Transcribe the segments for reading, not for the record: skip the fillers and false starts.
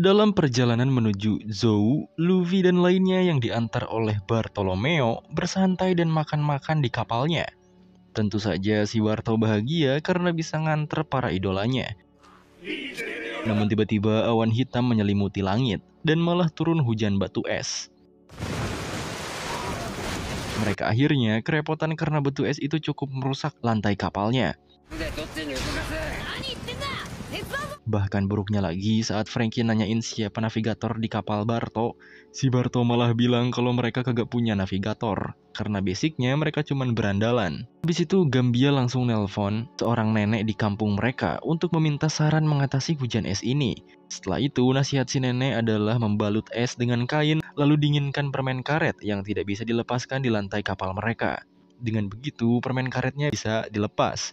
Dalam perjalanan menuju Zou, Luffy dan lainnya yang diantar oleh Bartolomeo bersantai dan makan-makan di kapalnya. Tentu saja si Barto bahagia karena bisa nganter para idolanya. Namun tiba-tiba awan hitam menyelimuti langit dan malah turun hujan batu es. Mereka akhirnya kerepotan karena batu es itu cukup merusak lantai kapalnya. Bahkan buruknya lagi saat Frankie nanyain siapa navigator di kapal Barto, si Barto malah bilang kalau mereka kagak punya navigator, karena basicnya mereka cuman berandalan. Habis itu Gambia langsung nelpon seorang nenek di kampung mereka untuk meminta saran mengatasi hujan es ini. Setelah itu nasihat si nenek adalah membalut es dengan kain, lalu dinginkan permen karet yang tidak bisa dilepaskan di lantai kapal mereka. Dengan begitu permen karetnya bisa dilepas.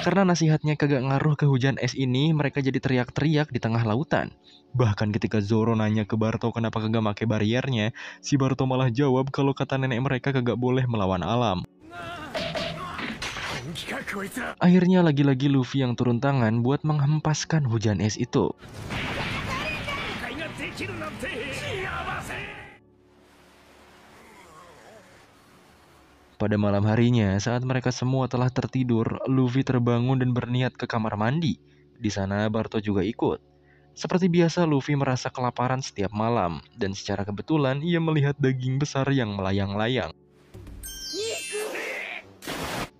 Karena nasihatnya kagak ngaruh ke hujan es ini, mereka jadi teriak-teriak di tengah lautan. Bahkan ketika Zoro nanya ke Barto kenapa kagak make bariernya, si Barto malah jawab kalau kata nenek mereka kagak boleh melawan alam. Akhirnya lagi-lagi Luffy yang turun tangan buat menghempaskan hujan es itu. Pada malam harinya, saat mereka semua telah tertidur, Luffy terbangun dan berniat ke kamar mandi. Di sana Barto juga ikut. Seperti biasa, Luffy merasa kelaparan setiap malam, dan secara kebetulan ia melihat daging besar yang melayang-layang.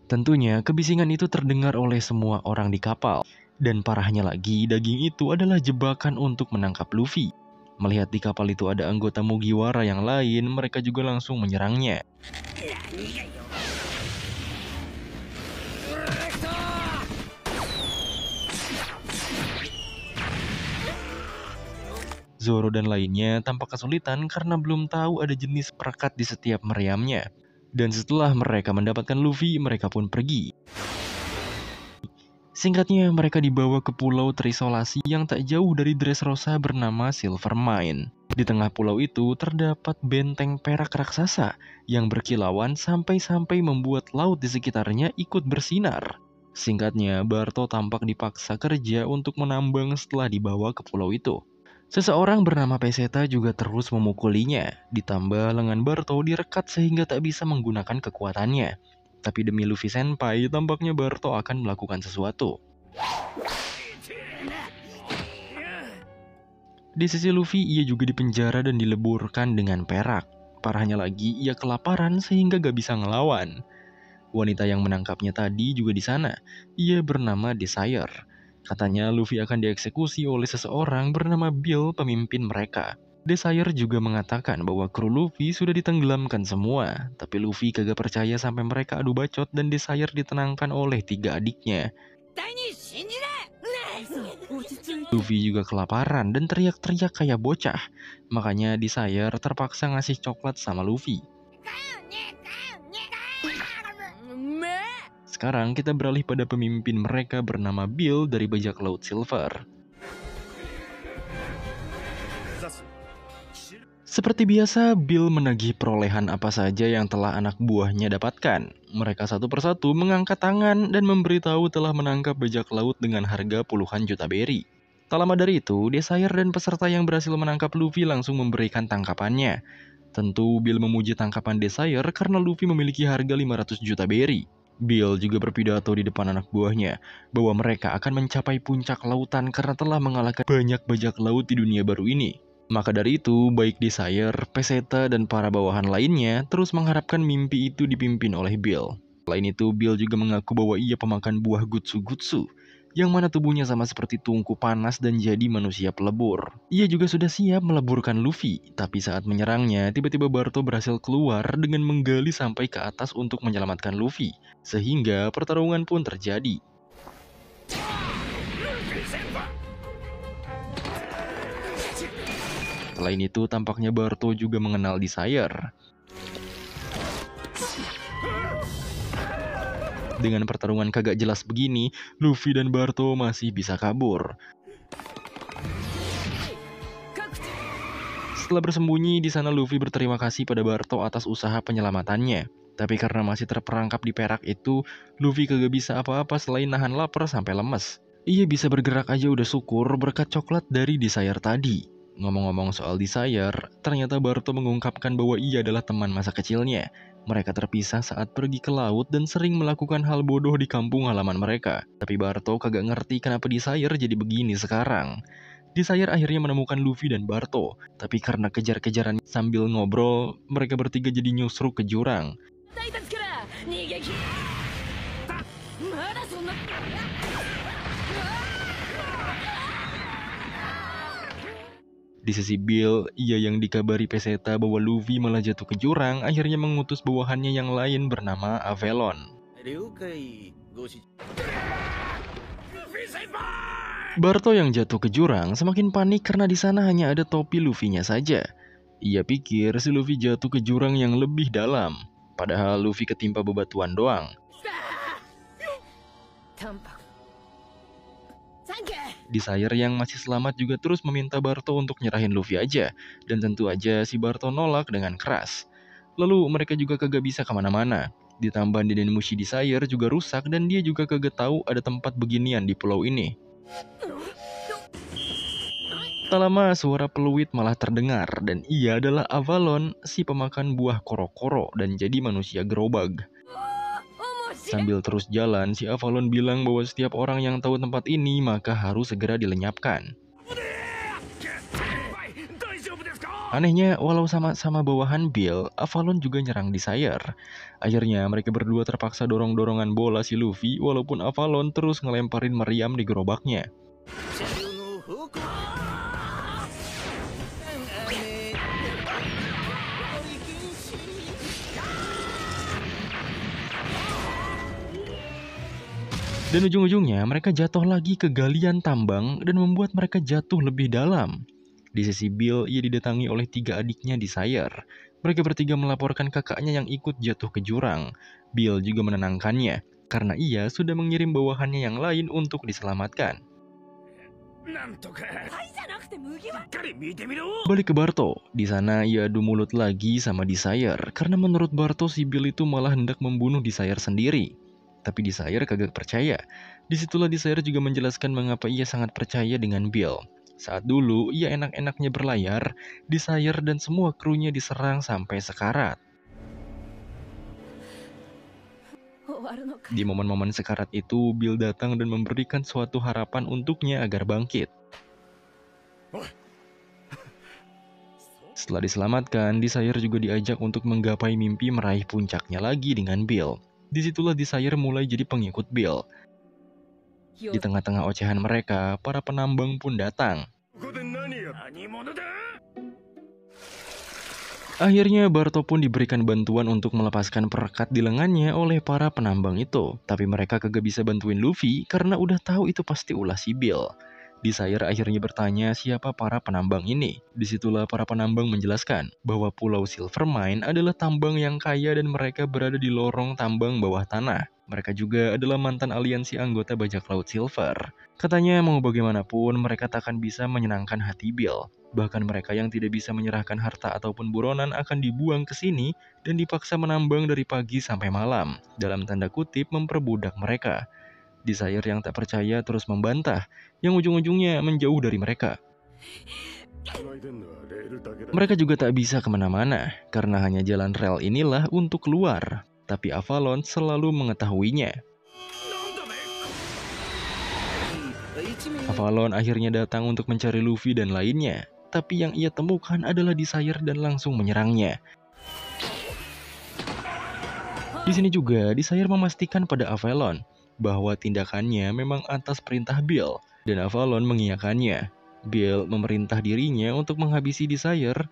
Tentunya, kebisingan itu terdengar oleh semua orang di kapal. Dan parahnya lagi, daging itu adalah jebakan untuk menangkap Luffy. Melihat di kapal itu ada anggota Mugiwara yang lain, mereka juga langsung menyerangnya. Zoro dan lainnya tampak kesulitan karena belum tahu ada jenis perekat di setiap meriamnya. Dan setelah mereka mendapatkan Luffy, mereka pun pergi. Singkatnya, mereka dibawa ke pulau terisolasi yang tak jauh dari Dressrosa bernama Silvermine. Di tengah pulau itu terdapat benteng perak raksasa yang berkilauan sampai-sampai membuat laut di sekitarnya ikut bersinar. Singkatnya, Barto tampak dipaksa kerja untuk menambang setelah dibawa ke pulau itu. Seseorang bernama Peseta juga terus memukulinya, ditambah lengan Barto direkat sehingga tak bisa menggunakan kekuatannya. Tapi demi Luffy Senpai, tampaknya Barto akan melakukan sesuatu. Di sisi Luffy, ia juga dipenjara dan dileburkan dengan perak. Parahnya lagi, ia kelaparan sehingga gak bisa ngelawan. Wanita yang menangkapnya tadi juga di sana. Ia bernama Desire. Katanya Luffy akan dieksekusi oleh seseorang bernama Bill, pemimpin mereka. Desire juga mengatakan bahwa kru Luffy sudah ditenggelamkan semua, tapi Luffy kagak percaya sampai mereka adu bacot dan Desire ditenangkan oleh 3 adiknya. Luffy juga kelaparan dan teriak-teriak kayak bocah, makanya Desire terpaksa ngasih coklat sama Luffy. Sekarang kita beralih pada pemimpin mereka bernama Bill dari bajak laut Silver. Seperti biasa, Bill menagih perolehan apa saja yang telah anak buahnya dapatkan. Mereka satu persatu mengangkat tangan dan memberitahu telah menangkap bajak laut dengan harga puluhan juta beri. Tak lama dari itu, Desire dan peserta yang berhasil menangkap Luffy langsung memberikan tangkapannya. Tentu Bill memuji tangkapan Desire karena Luffy memiliki harga 500 juta beri. Bill juga berpidato di depan anak buahnya bahwa mereka akan mencapai puncak lautan karena telah mengalahkan banyak bajak laut di dunia baru ini. Maka dari itu, baik Desire, Peseta, dan para bawahan lainnya terus mengharapkan mimpi itu dipimpin oleh Bill. Selain itu, Bill juga mengaku bahwa ia pemakan buah Gutsu-Gutsu, yang mana tubuhnya sama seperti tungku panas dan jadi manusia pelebur. Ia juga sudah siap meleburkan Luffy, tapi saat menyerangnya, tiba-tiba Barto berhasil keluar dengan menggali sampai ke atas untuk menyelamatkan Luffy, sehingga pertarungan pun terjadi. Selain itu, tampaknya Barto juga mengenal Desire. Dengan pertarungan kagak jelas begini, Luffy dan Barto masih bisa kabur. Setelah bersembunyi di sana, Luffy berterima kasih pada Barto atas usaha penyelamatannya. Tapi karena masih terperangkap di perak itu, Luffy kagak bisa apa-apa selain nahan lapar sampai lemes. Ia bisa bergerak aja udah syukur berkat coklat dari Desire tadi. Ngomong-ngomong soal Desire, ternyata Barto mengungkapkan bahwa ia adalah teman masa kecilnya. Mereka terpisah saat pergi ke laut dan sering melakukan hal bodoh di kampung halaman mereka. Tapi Barto kagak ngerti kenapa Desire jadi begini sekarang. Desire akhirnya menemukan Luffy dan Barto, tapi karena kejar-kejaran sambil ngobrol, mereka bertiga jadi nyusruk ke jurang. Di sisi Bill, ia yang dikabari peseta bahwa Luffy malah jatuh ke jurang, akhirnya mengutus bawahannya yang lain bernama Avelon. Barto yang jatuh ke jurang semakin panik karena di sana hanya ada topi Luffy-nya saja. Ia pikir si Luffy jatuh ke jurang yang lebih dalam, padahal Luffy ketimpa bebatuan doang. Desire yang masih selamat juga terus meminta Barto untuk nyerahin Luffy aja, dan tentu aja si Barto nolak dengan keras. Lalu mereka juga kagak bisa kemana-mana. Ditambah Denmushi Desire juga rusak dan dia juga kagak tahu ada tempat beginian di pulau ini. Tak lama suara peluit malah terdengar dan ia adalah Avalon, si pemakan buah koro-koro dan jadi manusia gerobak. Sambil terus jalan, si Avalon bilang bahwa setiap orang yang tahu tempat ini maka harus segera dilenyapkan. Anehnya, walau sama-sama bawahan Bill, Avalon juga nyerang Desire. Akhirnya mereka berdua terpaksa dorong-dorongan bola si Luffy walaupun Avalon terus ngelemparin meriam di gerobaknya. Dan ujung-ujungnya mereka jatuh lagi ke galian tambang dan membuat mereka jatuh lebih dalam. Di sisi Bill, ia didatangi oleh 3 adiknya Desire. Mereka bertiga melaporkan kakaknya yang ikut jatuh ke jurang. Bill juga menenangkannya, karena ia sudah mengirim bawahannya yang lain untuk diselamatkan. Balik ke Barto, di sana ia adu mulut lagi sama Desire, karena menurut Barto si Bill itu malah hendak membunuh Desire sendiri. Tapi Desire kagak percaya. Disitulah Desire juga menjelaskan mengapa ia sangat percaya dengan Bill. Saat dulu ia enak-enaknya berlayar, Desire dan semua krunya diserang sampai sekarat. Di momen-momen sekarat itu, Bill datang dan memberikan suatu harapan untuknya agar bangkit. Setelah diselamatkan, Desire juga diajak untuk menggapai mimpi meraih puncaknya lagi dengan Bill. Disitulah Desire mulai jadi pengikut Bill. Di tengah-tengah ocehan mereka, para penambang pun datang. Akhirnya Barto pun diberikan bantuan untuk melepaskan perekat di lengannya oleh para penambang itu. Tapi mereka kagak bisa bantuin Luffy karena udah tahu itu pasti ulah si Bill. Desire akhirnya bertanya siapa para penambang ini. Disitulah para penambang menjelaskan bahwa Pulau Silvermine adalah tambang yang kaya dan mereka berada di lorong tambang bawah tanah. Mereka juga adalah mantan aliansi anggota bajak laut Silver. Katanya mau bagaimanapun mereka takkan bisa menyenangkan hati Bill. Bahkan mereka yang tidak bisa menyerahkan harta ataupun buronan akan dibuang ke sini dan dipaksa menambang dari pagi sampai malam. Dalam tanda kutip memperbudak mereka. Desire yang tak percaya terus membantah, yang ujung-ujungnya menjauh dari mereka. Mereka juga tak bisa kemana-mana, karena hanya jalan rel inilah untuk keluar. Tapi Avalon selalu mengetahuinya. Avalon akhirnya datang untuk mencari Luffy dan lainnya. Tapi yang ia temukan adalah Desire dan langsung menyerangnya. Di sini juga Desire memastikan pada Avalon bahwa tindakannya memang atas perintah Bill, dan Avalon mengiyakannya. Bill memerintah dirinya untuk menghabisi Desire.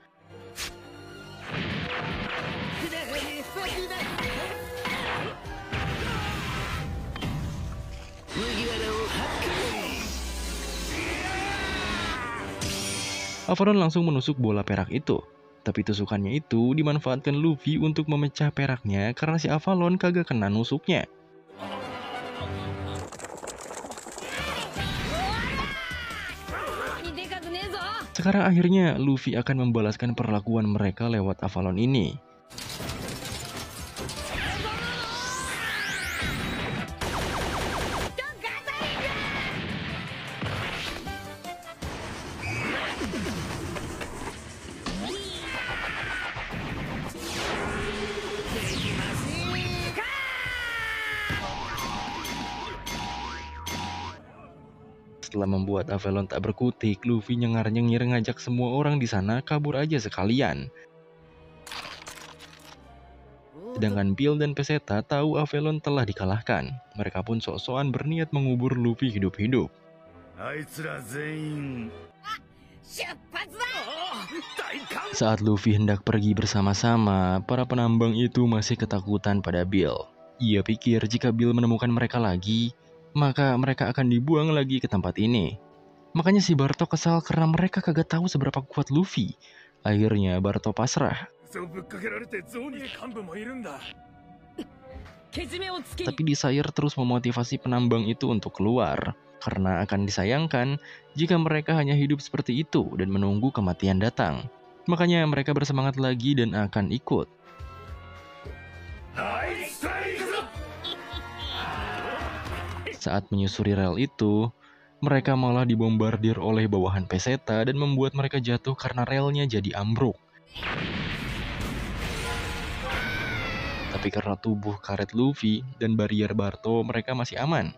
Avalon langsung menusuk bola perak itu. Tapi tusukannya itu dimanfaatkan Luffy untuk memecah peraknya karena si Avalon kagak kena nusuknya. Sekarang akhirnya Luffy akan membalaskan perlakuan mereka lewat Avalon ini. Setelah membuat Avalon tak berkutik, Luffy nyengar-nyengir ngajak semua orang di sana kabur aja sekalian. Sedangkan Bill dan Peseta tahu Avalon telah dikalahkan. Mereka pun sok-sokan berniat mengubur Luffy hidup-hidup. Saat Luffy hendak pergi bersama-sama, para penambang itu masih ketakutan pada Bill. Ia pikir jika Bill menemukan mereka lagi, maka mereka akan dibuang lagi ke tempat ini. Makanya si Barto kesal karena mereka kagak tahu seberapa kuat Luffy. Akhirnya Barto pasrah. Tapi Desire terus memotivasi penambang itu untuk keluar, karena akan disayangkan jika mereka hanya hidup seperti itu dan menunggu kematian datang. Makanya mereka bersemangat lagi dan akan ikut. Saat menyusuri rel itu, mereka malah dibombardir oleh bawahan Peseta dan membuat mereka jatuh karena relnya jadi ambruk. Tapi karena tubuh karet Luffy dan barrier Barto, mereka masih aman.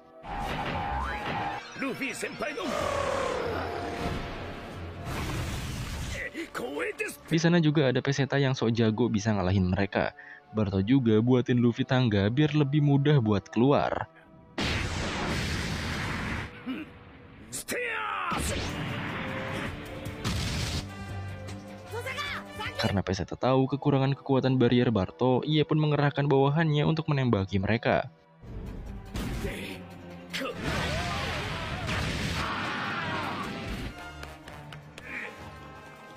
Di sana juga ada Peseta yang sok jago bisa ngalahin mereka. Barto juga buatin Luffy tangga biar lebih mudah buat keluar. Karena Peseta tahu kekurangan kekuatan barrier Barto, ia pun mengerahkan bawahannya untuk menembaki mereka.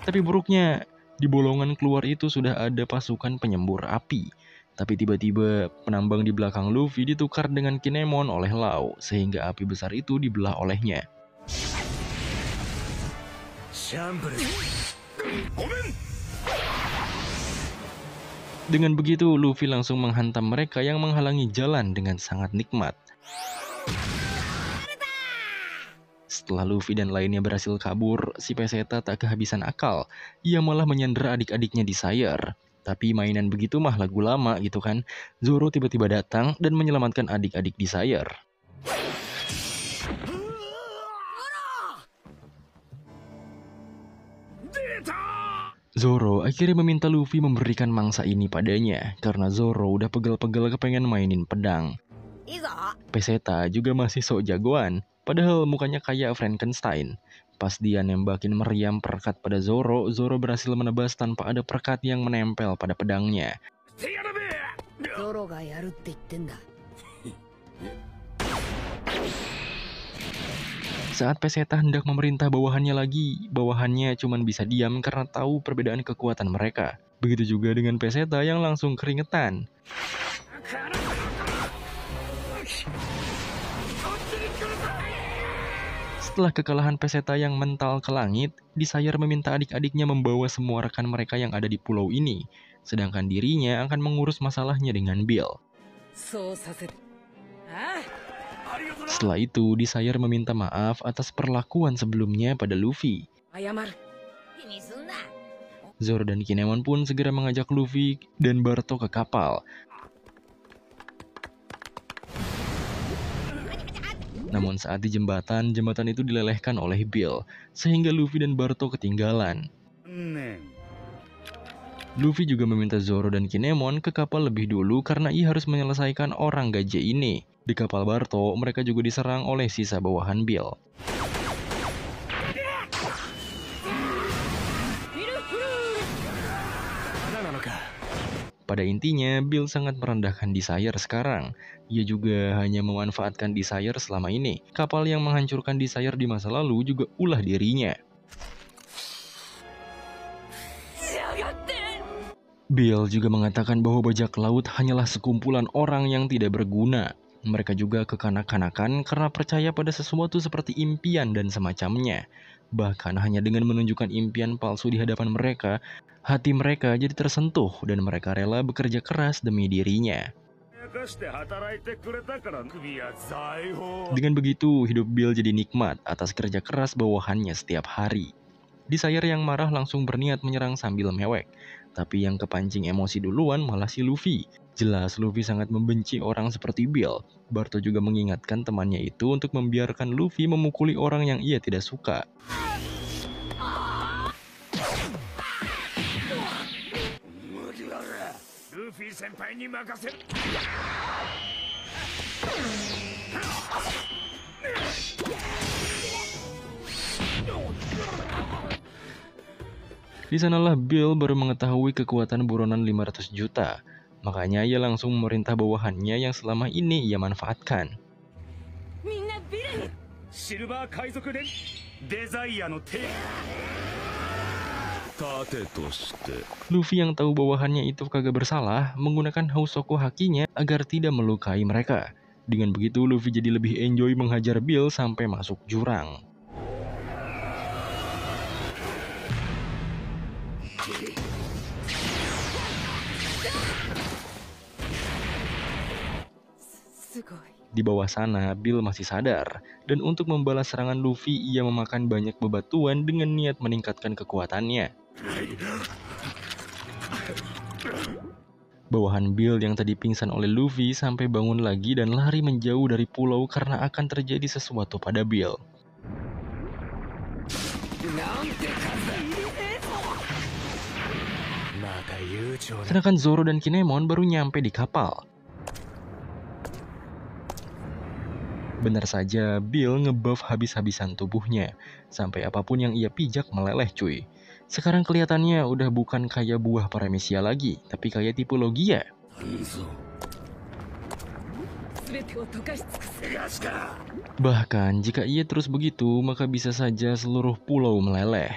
Tapi buruknya, di bolongan keluar itu sudah ada pasukan penyembur api. Tapi tiba-tiba penambang di belakang Luffy ditukar dengan Kinemon oleh Law, sehingga api besar itu dibelah olehnya. Dengan begitu, Luffy langsung menghantam mereka yang menghalangi jalan dengan sangat nikmat. Setelah Luffy dan lainnya berhasil kabur, si Peseta tak kehabisan akal. Ia malah menyandera adik-adiknya Desire. Tapi mainan begitu mah lagu lama gitu kan. Zoro tiba-tiba datang dan menyelamatkan adik-adik Desire. Zoro akhirnya meminta Luffy memberikan mangsa ini padanya, karena Zoro udah pegel-pegel kepengen mainin pedang. Peseta juga masih sok jagoan, padahal mukanya kayak Frankenstein. Pas dia nembakin meriam perekat pada Zoro, Zoro berhasil menebas tanpa ada perekat yang menempel pada pedangnya. Saat Peseta hendak memerintah bawahannya lagi, bawahannya cuma bisa diam karena tahu perbedaan kekuatan mereka. Begitu juga dengan Peseta yang langsung keringetan. Setelah kekalahan Peseta yang mental ke langit, Desire meminta adik-adiknya membawa semua rekan mereka yang ada di pulau ini, sedangkan dirinya akan mengurus masalahnya dengan Bill. Setelah itu, Desire meminta maaf atas perlakuan sebelumnya pada Luffy. Zoro dan Kinemon pun segera mengajak Luffy dan Barto ke kapal. Namun saat di jembatan itu dilelehkan oleh Bill, sehingga Luffy dan Barto ketinggalan. Luffy juga meminta Zoro dan Kinemon ke kapal lebih dulu karena ia harus menyelesaikan orang gajah ini. Di kapal Barto, mereka juga diserang oleh sisa bawahan Bill. Pada intinya, Bill sangat merendahkan Desire sekarang. Ia juga hanya memanfaatkan Desire selama ini. Kapal yang menghancurkan Desire di masa lalu juga ulah dirinya. Bill juga mengatakan bahwa bajak laut hanyalah sekumpulan orang yang tidak berguna. Mereka juga kekanak-kanakan karena percaya pada sesuatu seperti impian dan semacamnya. Bahkan hanya dengan menunjukkan impian palsu di hadapan mereka, hati mereka jadi tersentuh dan mereka rela bekerja keras demi dirinya. Dengan begitu, hidup Bill jadi nikmat atas kerja keras bawahannya setiap hari. Desire yang marah langsung berniat menyerang sambil mewek. Tapi yang kepancing emosi duluan malah si Luffy. Jelas Luffy sangat membenci orang seperti Bill. Barto juga mengingatkan temannya itu untuk membiarkan Luffy memukuli orang yang ia tidak suka. Di sanalah Bill baru mengetahui kekuatan buronan 500 juta. Makanya ia langsung memerintah bawahannya yang selama ini ia manfaatkan. Luffy yang tahu bawahannya itu kagak bersalah menggunakan Housoku hakinya agar tidak melukai mereka. Dengan begitu Luffy jadi lebih enjoy menghajar Bill sampai masuk jurang. Di bawah sana, Bill masih sadar, dan untuk membalas serangan Luffy, ia memakan banyak bebatuan dengan niat meningkatkan kekuatannya. Bawahan Bill yang tadi pingsan oleh Luffy sampai bangun lagi dan lari menjauh dari pulau karena akan terjadi sesuatu pada Bill. Sedangkan Zoro dan Kinemon baru nyampe di kapal. Benar saja, Bill ngebuff habis-habisan tubuhnya. Sampai apapun yang ia pijak meleleh cuy. Sekarang kelihatannya udah bukan kayak buah Paramecia lagi, tapi kayak tipe Logia. Bahkan jika ia terus begitu, maka bisa saja seluruh pulau meleleh.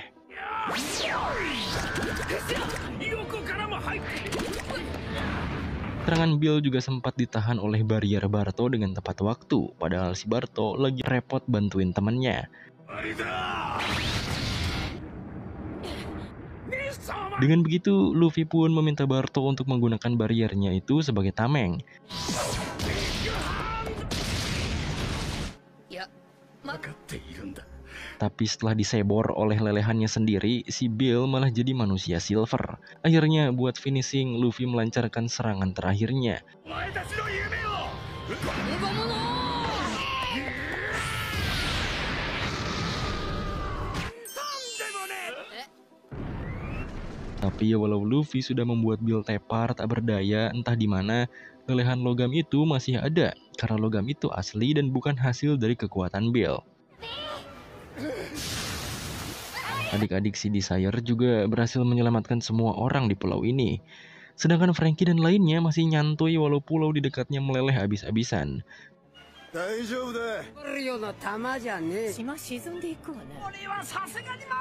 Serangan Bill juga sempat ditahan oleh barrier Barto dengan tepat waktu, padahal si Barto lagi repot bantuin temannya. Dengan begitu, Luffy pun meminta Barto untuk menggunakan barriernya itu sebagai tameng. Tapi setelah disebor oleh lelehannya sendiri, si Bill malah jadi manusia silver. Akhirnya buat finishing, Luffy melancarkan serangan terakhirnya. Tapi ya walau Luffy sudah membuat Bill tepar tak berdaya, entah di mana lelehan logam itu masih ada. Karena logam itu asli dan bukan hasil dari kekuatan Bill. Adik-adik si Desire juga berhasil menyelamatkan semua orang di pulau ini. Sedangkan Franky dan lainnya masih nyantui walau pulau di dekatnya meleleh habis-habisan.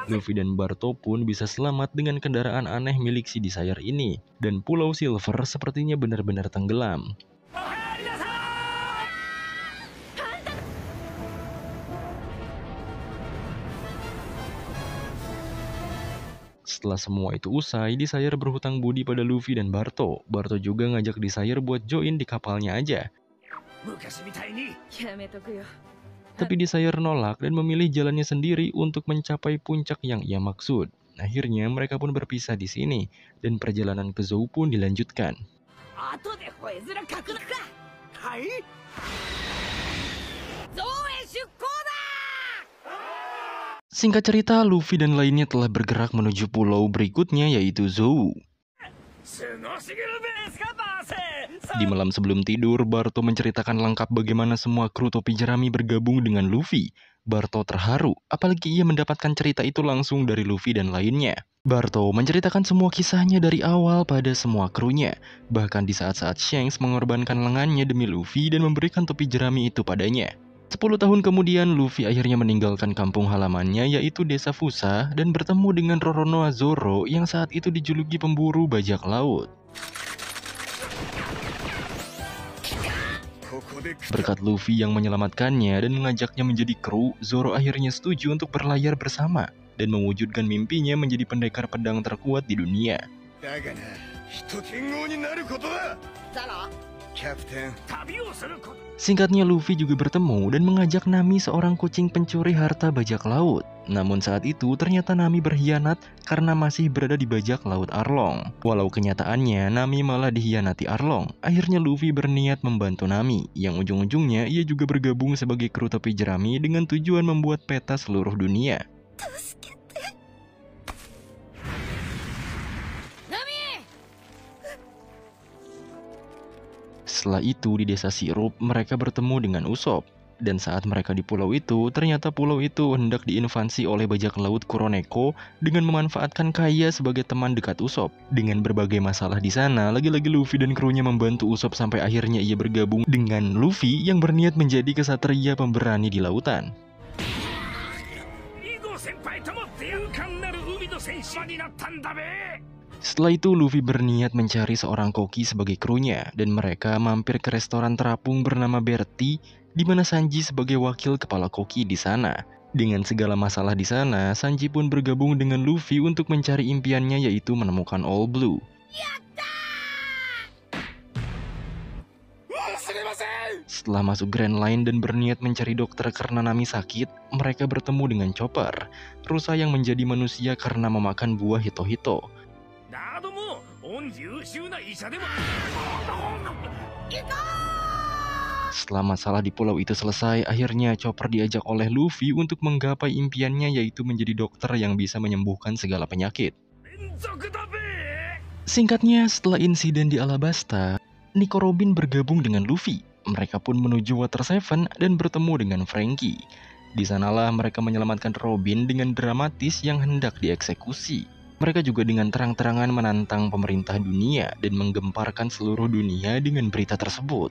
Luffy dan Barto pun bisa selamat dengan kendaraan aneh milik si Desire ini. Dan pulau Silver sepertinya benar-benar tenggelam. Setelah semua itu usai, Desire berhutang budi pada Luffy dan Barto. Barto juga ngajak Desire buat join di kapalnya aja. Tapi Desire nolak dan memilih jalannya sendiri untuk mencapai puncak yang ia maksud. Akhirnya mereka pun berpisah di sini dan perjalanan ke Zou pun dilanjutkan. Singkat cerita, Luffy dan lainnya telah bergerak menuju pulau berikutnya yaitu Zou. Di malam sebelum tidur, Barto menceritakan lengkap bagaimana semua kru topi jerami bergabung dengan Luffy. Barto terharu, apalagi ia mendapatkan cerita itu langsung dari Luffy dan lainnya. Barto menceritakan semua kisahnya dari awal pada semua krunya. Bahkan di saat-saat Shanks mengorbankan lengannya demi Luffy dan memberikan topi jerami itu padanya. 10 tahun kemudian, Luffy akhirnya meninggalkan kampung halamannya yaitu desa Fusa dan bertemu dengan Roronoa Zoro yang saat itu dijuluki pemburu bajak laut. Berkat Luffy yang menyelamatkannya dan mengajaknya menjadi kru, Zoro akhirnya setuju untuk berlayar bersama dan mewujudkan mimpinya menjadi pendekar pedang terkuat di dunia. Singkatnya, Luffy juga bertemu dan mengajak Nami, seorang kucing pencuri harta bajak laut. Namun saat itu ternyata Nami berkhianat karena masih berada di bajak laut Arlong. Walau kenyataannya Nami malah dikhianati Arlong, akhirnya Luffy berniat membantu Nami, yang ujung-ujungnya ia juga bergabung sebagai kru topi jerami dengan tujuan membuat peta seluruh dunia. Setelah itu di desa Sirup mereka bertemu dengan Usopp. Dan saat mereka di pulau itu, ternyata pulau itu hendak diinvasi oleh bajak laut Kuroneko dengan memanfaatkan Kaya sebagai teman dekat Usopp. Dengan berbagai masalah di sana, lagi-lagi Luffy dan krunya membantu Usopp sampai akhirnya ia bergabung dengan Luffy yang berniat menjadi kesatria pemberani di lautan. Setelah itu Luffy berniat mencari seorang koki sebagai krunya dan mereka mampir ke restoran terapung bernama Bertie, di mana Sanji sebagai wakil kepala koki di sana. Dengan segala masalah di sana, Sanji pun bergabung dengan Luffy untuk mencari impiannya, yaitu menemukan All Blue. Setelah masuk Grand Line dan berniat mencari dokter karena Nami sakit, mereka bertemu dengan Chopper, rusa yang menjadi manusia karena memakan buah hito-hito. Setelah masalah di pulau itu selesai, akhirnya Chopper diajak oleh Luffy untuk menggapai impiannya, yaitu menjadi dokter yang bisa menyembuhkan segala penyakit. Singkatnya, setelah insiden di Alabasta, Nico Robin bergabung dengan Luffy. Mereka pun menuju Water Seven dan bertemu dengan Franky. Di sanalah mereka menyelamatkan Robin dengan dramatis yang hendak dieksekusi. Mereka juga dengan terang-terangan menantang pemerintah dunia dan menggemparkan seluruh dunia dengan berita tersebut.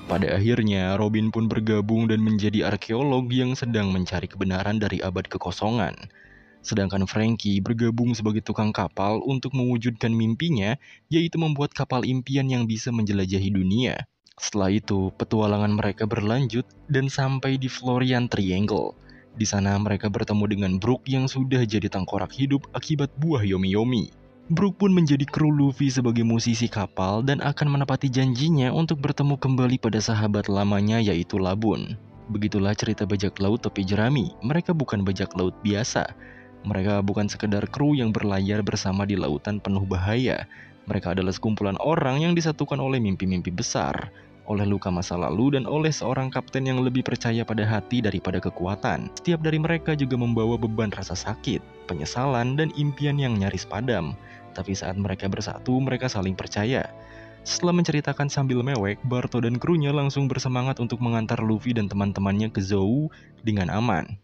Pada akhirnya, Robin pun bergabung dan menjadi arkeolog yang sedang mencari kebenaran dari abad kekosongan. Sedangkan Franky bergabung sebagai tukang kapal untuk mewujudkan mimpinya, yaitu membuat kapal impian yang bisa menjelajahi dunia. Setelah itu, petualangan mereka berlanjut dan sampai di Florian Triangle. Di sana mereka bertemu dengan Brook yang sudah jadi tengkorak hidup akibat buah Yomi-Yomi. Brook pun menjadi kru Luffy sebagai musisi kapal dan akan menepati janjinya untuk bertemu kembali pada sahabat lamanya, yaitu Labun. Begitulah cerita bajak laut topi jerami. Mereka bukan bajak laut biasa. Mereka bukan sekedar kru yang berlayar bersama di lautan penuh bahaya. Mereka adalah sekumpulan orang yang disatukan oleh mimpi-mimpi besar, oleh luka masa lalu, dan oleh seorang kapten yang lebih percaya pada hati daripada kekuatan. Setiap dari mereka juga membawa beban rasa sakit, penyesalan, dan impian yang nyaris padam. Tapi saat mereka bersatu, mereka saling percaya. Setelah menceritakan sambil mewek, Barto dan krunya langsung bersemangat untuk mengantar Luffy dan teman-temannya ke Zou dengan aman.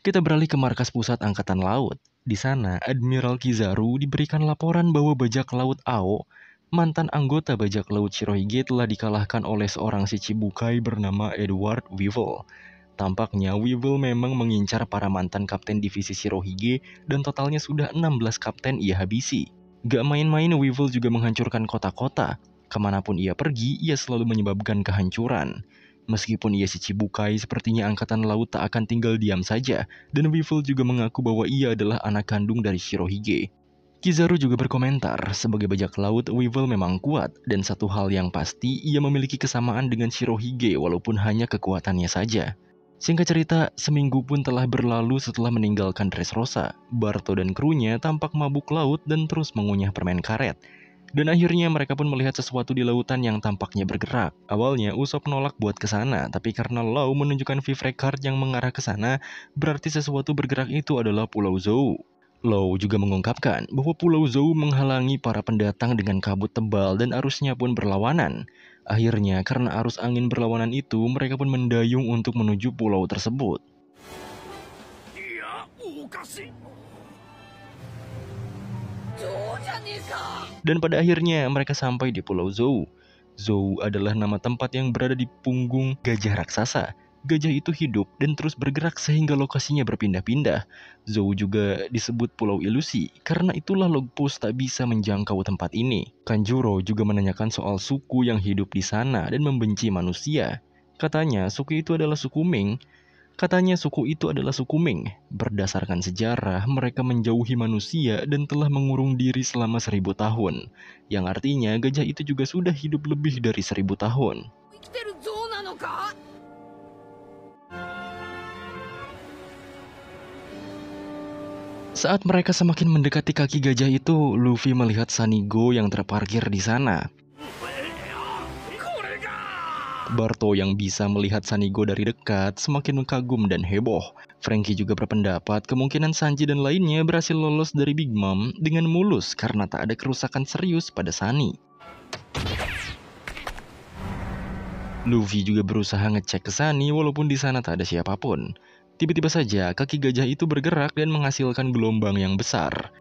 Kita beralih ke markas pusat Angkatan Laut. Di sana, Admiral Kizaru diberikan laporan bahwa bajak laut Ao, mantan anggota bajak laut Shirohige, telah dikalahkan oleh seorang Shichibukai bernama Edward Weevil. Tampaknya Weevil memang mengincar para mantan kapten divisi Shirohige dan totalnya sudah 16 kapten ia habisi. Gak main-main, Weevil juga menghancurkan kota-kota. Kemanapun ia pergi, ia selalu menyebabkan kehancuran. Meskipun ia Shichibukai, sepertinya Angkatan Laut tak akan tinggal diam saja, dan Weevil juga mengaku bahwa ia adalah anak kandung dari Shirohige. Kizaru juga berkomentar, sebagai bajak laut, Weevil memang kuat, dan satu hal yang pasti, ia memiliki kesamaan dengan Shirohige walaupun hanya kekuatannya saja. Singkat cerita, seminggu pun telah berlalu setelah meninggalkan Dressrosa. Barto dan krunya tampak mabuk laut dan terus mengunyah permen karet. Dan akhirnya mereka pun melihat sesuatu di lautan yang tampaknya bergerak. Awalnya Usopp nolak buat ke sana, tapi karena Law menunjukkan Vivre Card yang mengarah ke sana, berarti sesuatu bergerak itu adalah Pulau Zou. Law juga mengungkapkan bahwa Pulau Zou menghalangi para pendatang dengan kabut tebal dan arusnya pun berlawanan. Akhirnya karena arus angin berlawanan itu, mereka pun mendayung untuk menuju pulau tersebut. Dan pada akhirnya mereka sampai di Pulau Zou. Zou adalah nama tempat yang berada di punggung gajah raksasa. Gajah itu hidup dan terus bergerak sehingga lokasinya berpindah-pindah. Zou juga disebut Pulau Ilusi, karena itulah Logpus tak bisa menjangkau tempat ini. Kanjuro juga menanyakan soal suku yang hidup di sana dan membenci manusia. Katanya suku itu adalah suku Ming. Katanya suku itu adalah suku Ming. Berdasarkan sejarah, mereka menjauhi manusia dan telah mengurung diri selama 1000 tahun. Yang artinya gajah itu juga sudah hidup lebih dari 1000 tahun. Saat mereka semakin mendekati kaki gajah itu, Luffy melihat Sanigo yang terparkir di sana. Barto yang bisa melihat Sanigo dari dekat semakin kagum dan heboh. Franky juga berpendapat kemungkinan Sanji dan lainnya berhasil lolos dari Big Mom dengan mulus karena tak ada kerusakan serius pada Sunny. Luffy juga berusaha ngecek ke Sunny walaupun di sana tak ada siapapun. Tiba-tiba saja kaki gajah itu bergerak dan menghasilkan gelombang yang besar.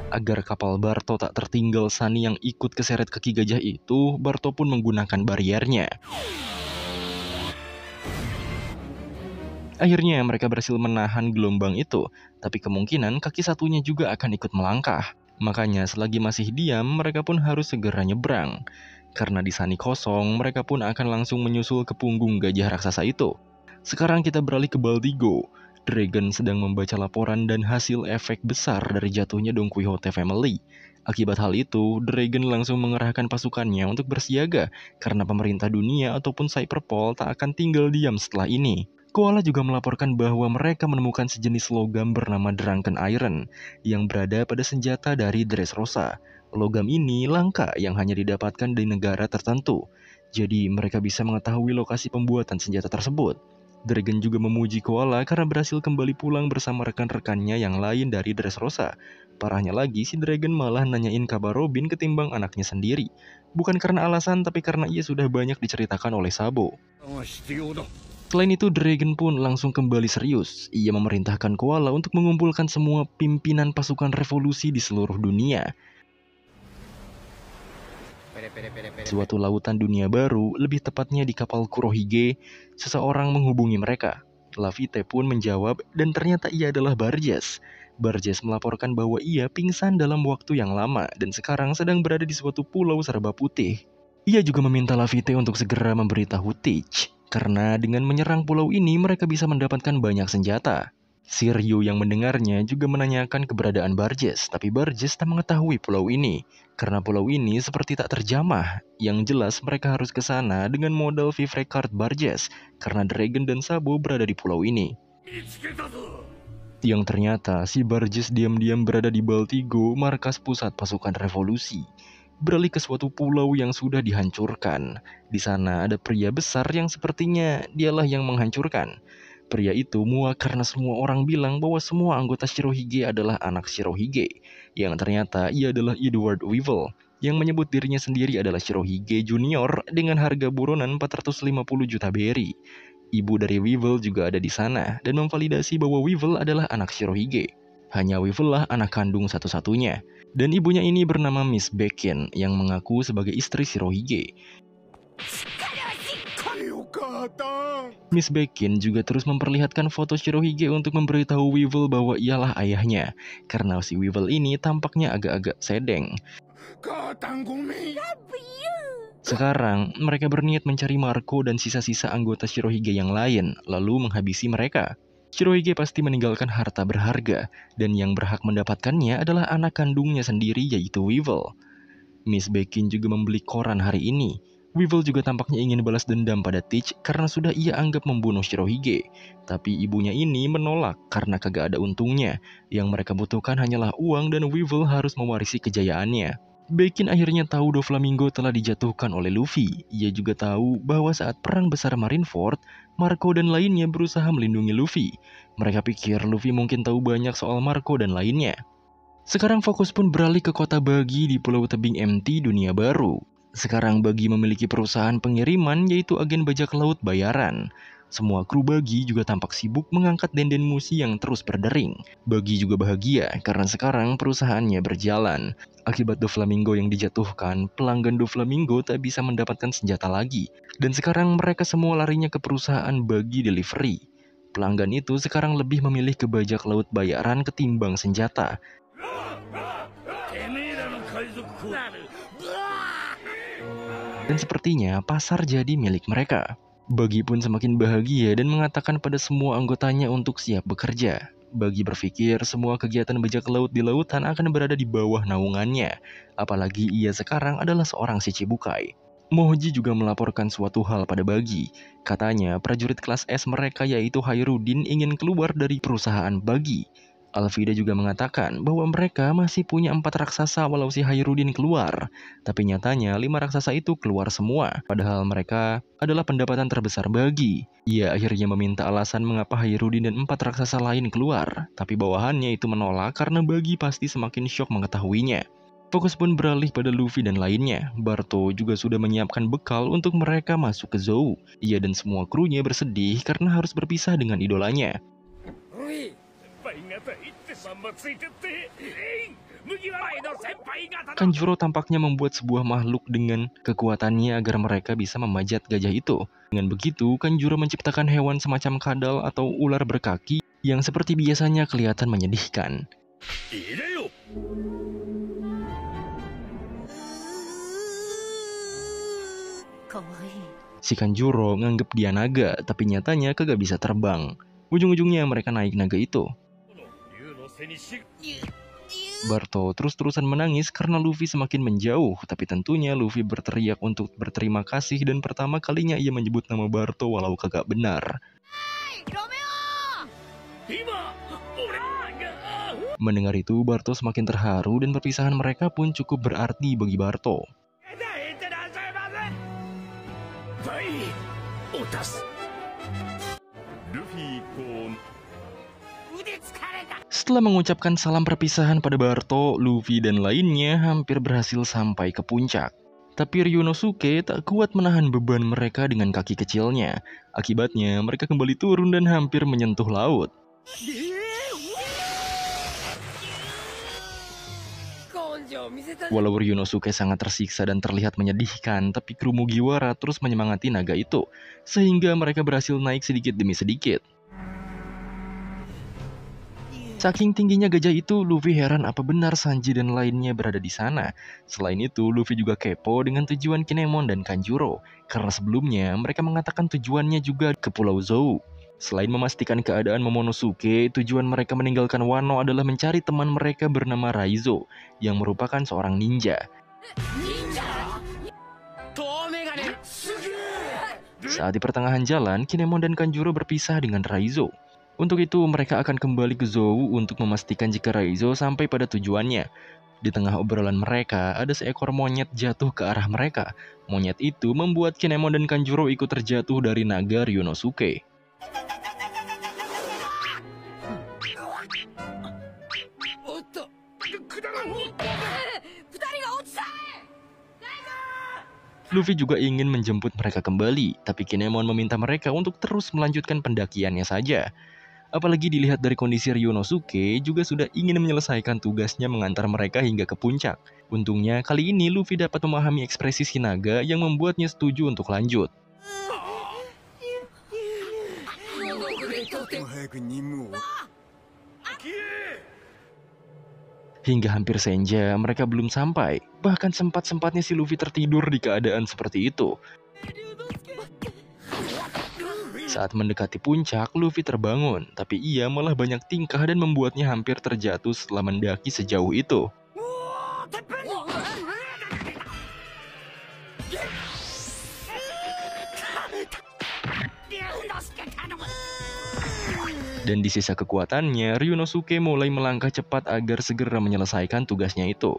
Agar kapal Barto tak tertinggal Sunny yang ikut keseret kaki gajah itu, Barto pun menggunakan bariernya. Akhirnya mereka berhasil menahan gelombang itu, tapi kemungkinan kaki satunya juga akan ikut melangkah. Makanya selagi masih diam, mereka pun harus segera nyebrang. Karena di Sunny kosong, mereka pun akan langsung menyusul ke punggung gajah raksasa itu. Sekarang kita beralih ke Baltigo. Dragon sedang membaca laporan dan hasil efek besar dari jatuhnya Don Quixote Family. Akibat hal itu, Dragon langsung mengerahkan pasukannya untuk bersiaga karena pemerintah dunia ataupun Cyberpol tak akan tinggal diam setelah ini. Koala juga melaporkan bahwa mereka menemukan sejenis logam bernama Drunken Iron yang berada pada senjata dari Dressrosa. Logam ini langka yang hanya didapatkan di negara tertentu. Jadi mereka bisa mengetahui lokasi pembuatan senjata tersebut. Dragon juga memuji Koala karena berhasil kembali pulang bersama rekan-rekannya yang lain dari Dressrosa. Parahnya lagi, si Dragon malah nanyain kabar Robin ketimbang anaknya sendiri. Bukan karena alasan, tapi karena ia sudah banyak diceritakan oleh Sabo. Selain itu, Dragon pun langsung kembali serius. Ia memerintahkan Koala untuk mengumpulkan semua pimpinan pasukan revolusi di seluruh dunia. Suatu lautan dunia baru, lebih tepatnya di kapal Kurohige, seseorang menghubungi mereka. Laffy pun menjawab dan ternyata ia adalah Barges. Barges melaporkan bahwa ia pingsan dalam waktu yang lama dan sekarang sedang berada di suatu pulau serba putih. Ia juga meminta Laffy untuk segera memberitahu Teach, karena dengan menyerang pulau ini mereka bisa mendapatkan banyak senjata. Shiryu yang mendengarnya juga menanyakan keberadaan Barges, tapi Barges tak mengetahui pulau ini. Karena pulau ini seperti tak terjamah, yang jelas mereka harus ke sana dengan modal Vivre Card Barges, karena Dragon dan Sabo berada di pulau ini. Yang ternyata si Barges diam-diam berada di Baltigo, markas pusat pasukan revolusi. Beralih ke suatu pulau yang sudah dihancurkan. Di sana ada pria besar yang sepertinya dialah yang menghancurkan. Pria itu muak karena semua orang bilang bahwa semua anggota Shirohige adalah anak Shirohige, yang ternyata ia adalah Edward Weevil, yang menyebut dirinya sendiri adalah Shirohige Junior dengan harga buronan 450 juta berry. Ibu dari Weevil juga ada di sana dan memvalidasi bahwa Weevil adalah anak Shirohige. Hanya Weevil lah anak kandung satu-satunya, dan ibunya ini bernama Miss Bekin yang mengaku sebagai istri Shirohige. Miss Bekin juga terus memperlihatkan foto Shirohige untuk memberitahu Weevil bahwa ialah ayahnya, karena si Weevil ini tampaknya agak-agak sedeng. Sekarang, mereka berniat mencari Marco dan sisa-sisa anggota Shirohige yang lain, lalu menghabisi mereka. Shirohige pasti meninggalkan harta berharga, dan yang berhak mendapatkannya adalah anak kandungnya sendiri yaitu Weevil. Miss Bekin juga membeli koran hari ini. Weevil juga tampaknya ingin balas dendam pada Teach karena sudah ia anggap membunuh Shirohige. Tapi ibunya ini menolak karena kagak ada untungnya. Yang mereka butuhkan hanyalah uang dan Weevil harus mewarisi kejayaannya. Bekin akhirnya tahu Doflamingo telah dijatuhkan oleh Luffy. Ia juga tahu bahwa saat perang besar Marineford, Marco dan lainnya berusaha melindungi Luffy. Mereka pikir Luffy mungkin tahu banyak soal Marco dan lainnya. Sekarang fokus pun beralih ke kota Buggy di Pulau Tebing MT Dunia Baru. Sekarang Buggy memiliki perusahaan pengiriman yaitu agen bajak laut bayaran. Semua kru Buggy juga tampak sibuk mengangkat denden musi yang terus berdering. Buggy juga bahagia karena sekarang perusahaannya berjalan. Akibat Doflamingo yang dijatuhkan, pelanggan Doflamingo tak bisa mendapatkan senjata lagi. Dan sekarang mereka semua larinya ke perusahaan Buggy Delivery. Pelanggan itu sekarang lebih memilih ke bajak laut bayaran ketimbang senjata. Dan sepertinya pasar jadi milik mereka. Bagi pun semakin bahagia dan mengatakan pada semua anggotanya untuk siap bekerja. Bagi berpikir semua kegiatan bajak laut di lautan akan berada di bawah naungannya. Apalagi ia sekarang adalah seorang Shichibukai. Mohoji juga melaporkan suatu hal pada Bagi. Katanya prajurit kelas S mereka yaitu Hairudin ingin keluar dari perusahaan Bagi. Alvida juga mengatakan bahwa mereka masih punya 4 raksasa walau si Hairudin keluar. Tapi nyatanya 5 raksasa itu keluar semua. Padahal mereka adalah pendapatan terbesar Bagi. Ia akhirnya meminta alasan mengapa Hairudin dan 4 raksasa lain keluar. Tapi bawahannya itu menolak karena Bagi pasti semakin syok mengetahuinya. Fokus pun beralih pada Luffy dan lainnya. Barto juga sudah menyiapkan bekal untuk mereka masuk ke Zou. Ia dan semua krunya bersedih karena harus berpisah dengan idolanya. Kanjuro tampaknya membuat sebuah makhluk dengan kekuatannya agar mereka bisa memajat gajah itu. Dengan begitu, Kanjuro menciptakan hewan semacam kadal atau ular berkaki yang seperti biasanya kelihatan menyedihkan. Si Kanjuro nganggep dia naga, tapi nyatanya kagak bisa terbang. Ujung-ujungnya mereka naik naga itu. Barto terus-terusan menangis karena Luffy semakin menjauh, tapi tentunya Luffy berteriak untuk berterima kasih dan pertama kalinya ia menyebut nama Barto walau kagak benar. Mendengar itu, Barto semakin terharu dan perpisahan mereka pun cukup berarti bagi Barto. Setelah mengucapkan salam perpisahan pada Barto, Luffy dan lainnya hampir berhasil sampai ke puncak. Tapi Ryunosuke tak kuat menahan beban mereka dengan kaki kecilnya. Akibatnya mereka kembali turun dan hampir menyentuh laut. Walau Ryunosuke sangat tersiksa dan terlihat menyedihkan, tapi kru Mugiwara terus menyemangati naga itu, sehingga mereka berhasil naik sedikit demi sedikit. Saking tingginya gajah itu, Luffy heran apa benar Sanji dan lainnya berada di sana. Selain itu, Luffy juga kepo dengan tujuan Kinemon dan Kanjuro, karena sebelumnya mereka mengatakan tujuannya juga ke Pulau Zou. Selain memastikan keadaan Momonosuke, tujuan mereka meninggalkan Wano adalah mencari teman mereka bernama Raizo, yang merupakan seorang ninja. Saat di pertengahan jalan, Kinemon dan Kanjuro berpisah dengan Raizo. Untuk itu, mereka akan kembali ke Zou untuk memastikan jika Raizo sampai pada tujuannya. Di tengah obrolan mereka, ada seekor monyet jatuh ke arah mereka. Monyet itu membuat Kinemon dan Kanjuro ikut terjatuh dari naga Ryunosuke. Luffy juga ingin menjemput mereka kembali, tapi Kinemon meminta mereka untuk terus melanjutkan pendakiannya saja. Apalagi dilihat dari kondisi Ryunosuke juga sudah ingin menyelesaikan tugasnya mengantar mereka hingga ke puncak. Untungnya kali ini Luffy dapat memahami ekspresi si naga yang membuatnya setuju untuk lanjut. Hingga hampir senja, mereka belum sampai. Bahkan sempat-sempatnya si Luffy tertidur di keadaan seperti itu. Saat mendekati puncak, Luffy terbangun, tapi ia malah banyak tingkah dan membuatnya hampir terjatuh setelah mendaki sejauh itu. Dan di sisa kekuatannya, Ryunosuke mulai melangkah cepat agar segera menyelesaikan tugasnya itu.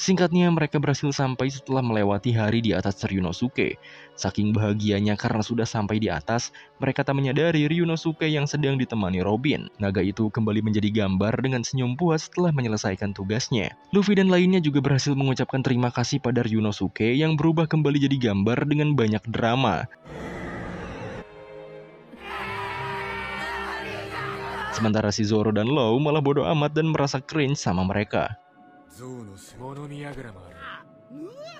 Singkatnya, mereka berhasil sampai setelah melewati hari di atas Ryunosuke. Saking bahagianya karena sudah sampai di atas, mereka tak menyadari Ryunosuke yang sedang ditemani Robin. Naga itu kembali menjadi gambar dengan senyum puas setelah menyelesaikan tugasnya. Luffy dan lainnya juga berhasil mengucapkan terima kasih pada Ryunosuke yang berubah kembali jadi gambar dengan banyak drama. Sementara si Zoro dan Law malah bodoh amat dan merasa cringe sama mereka.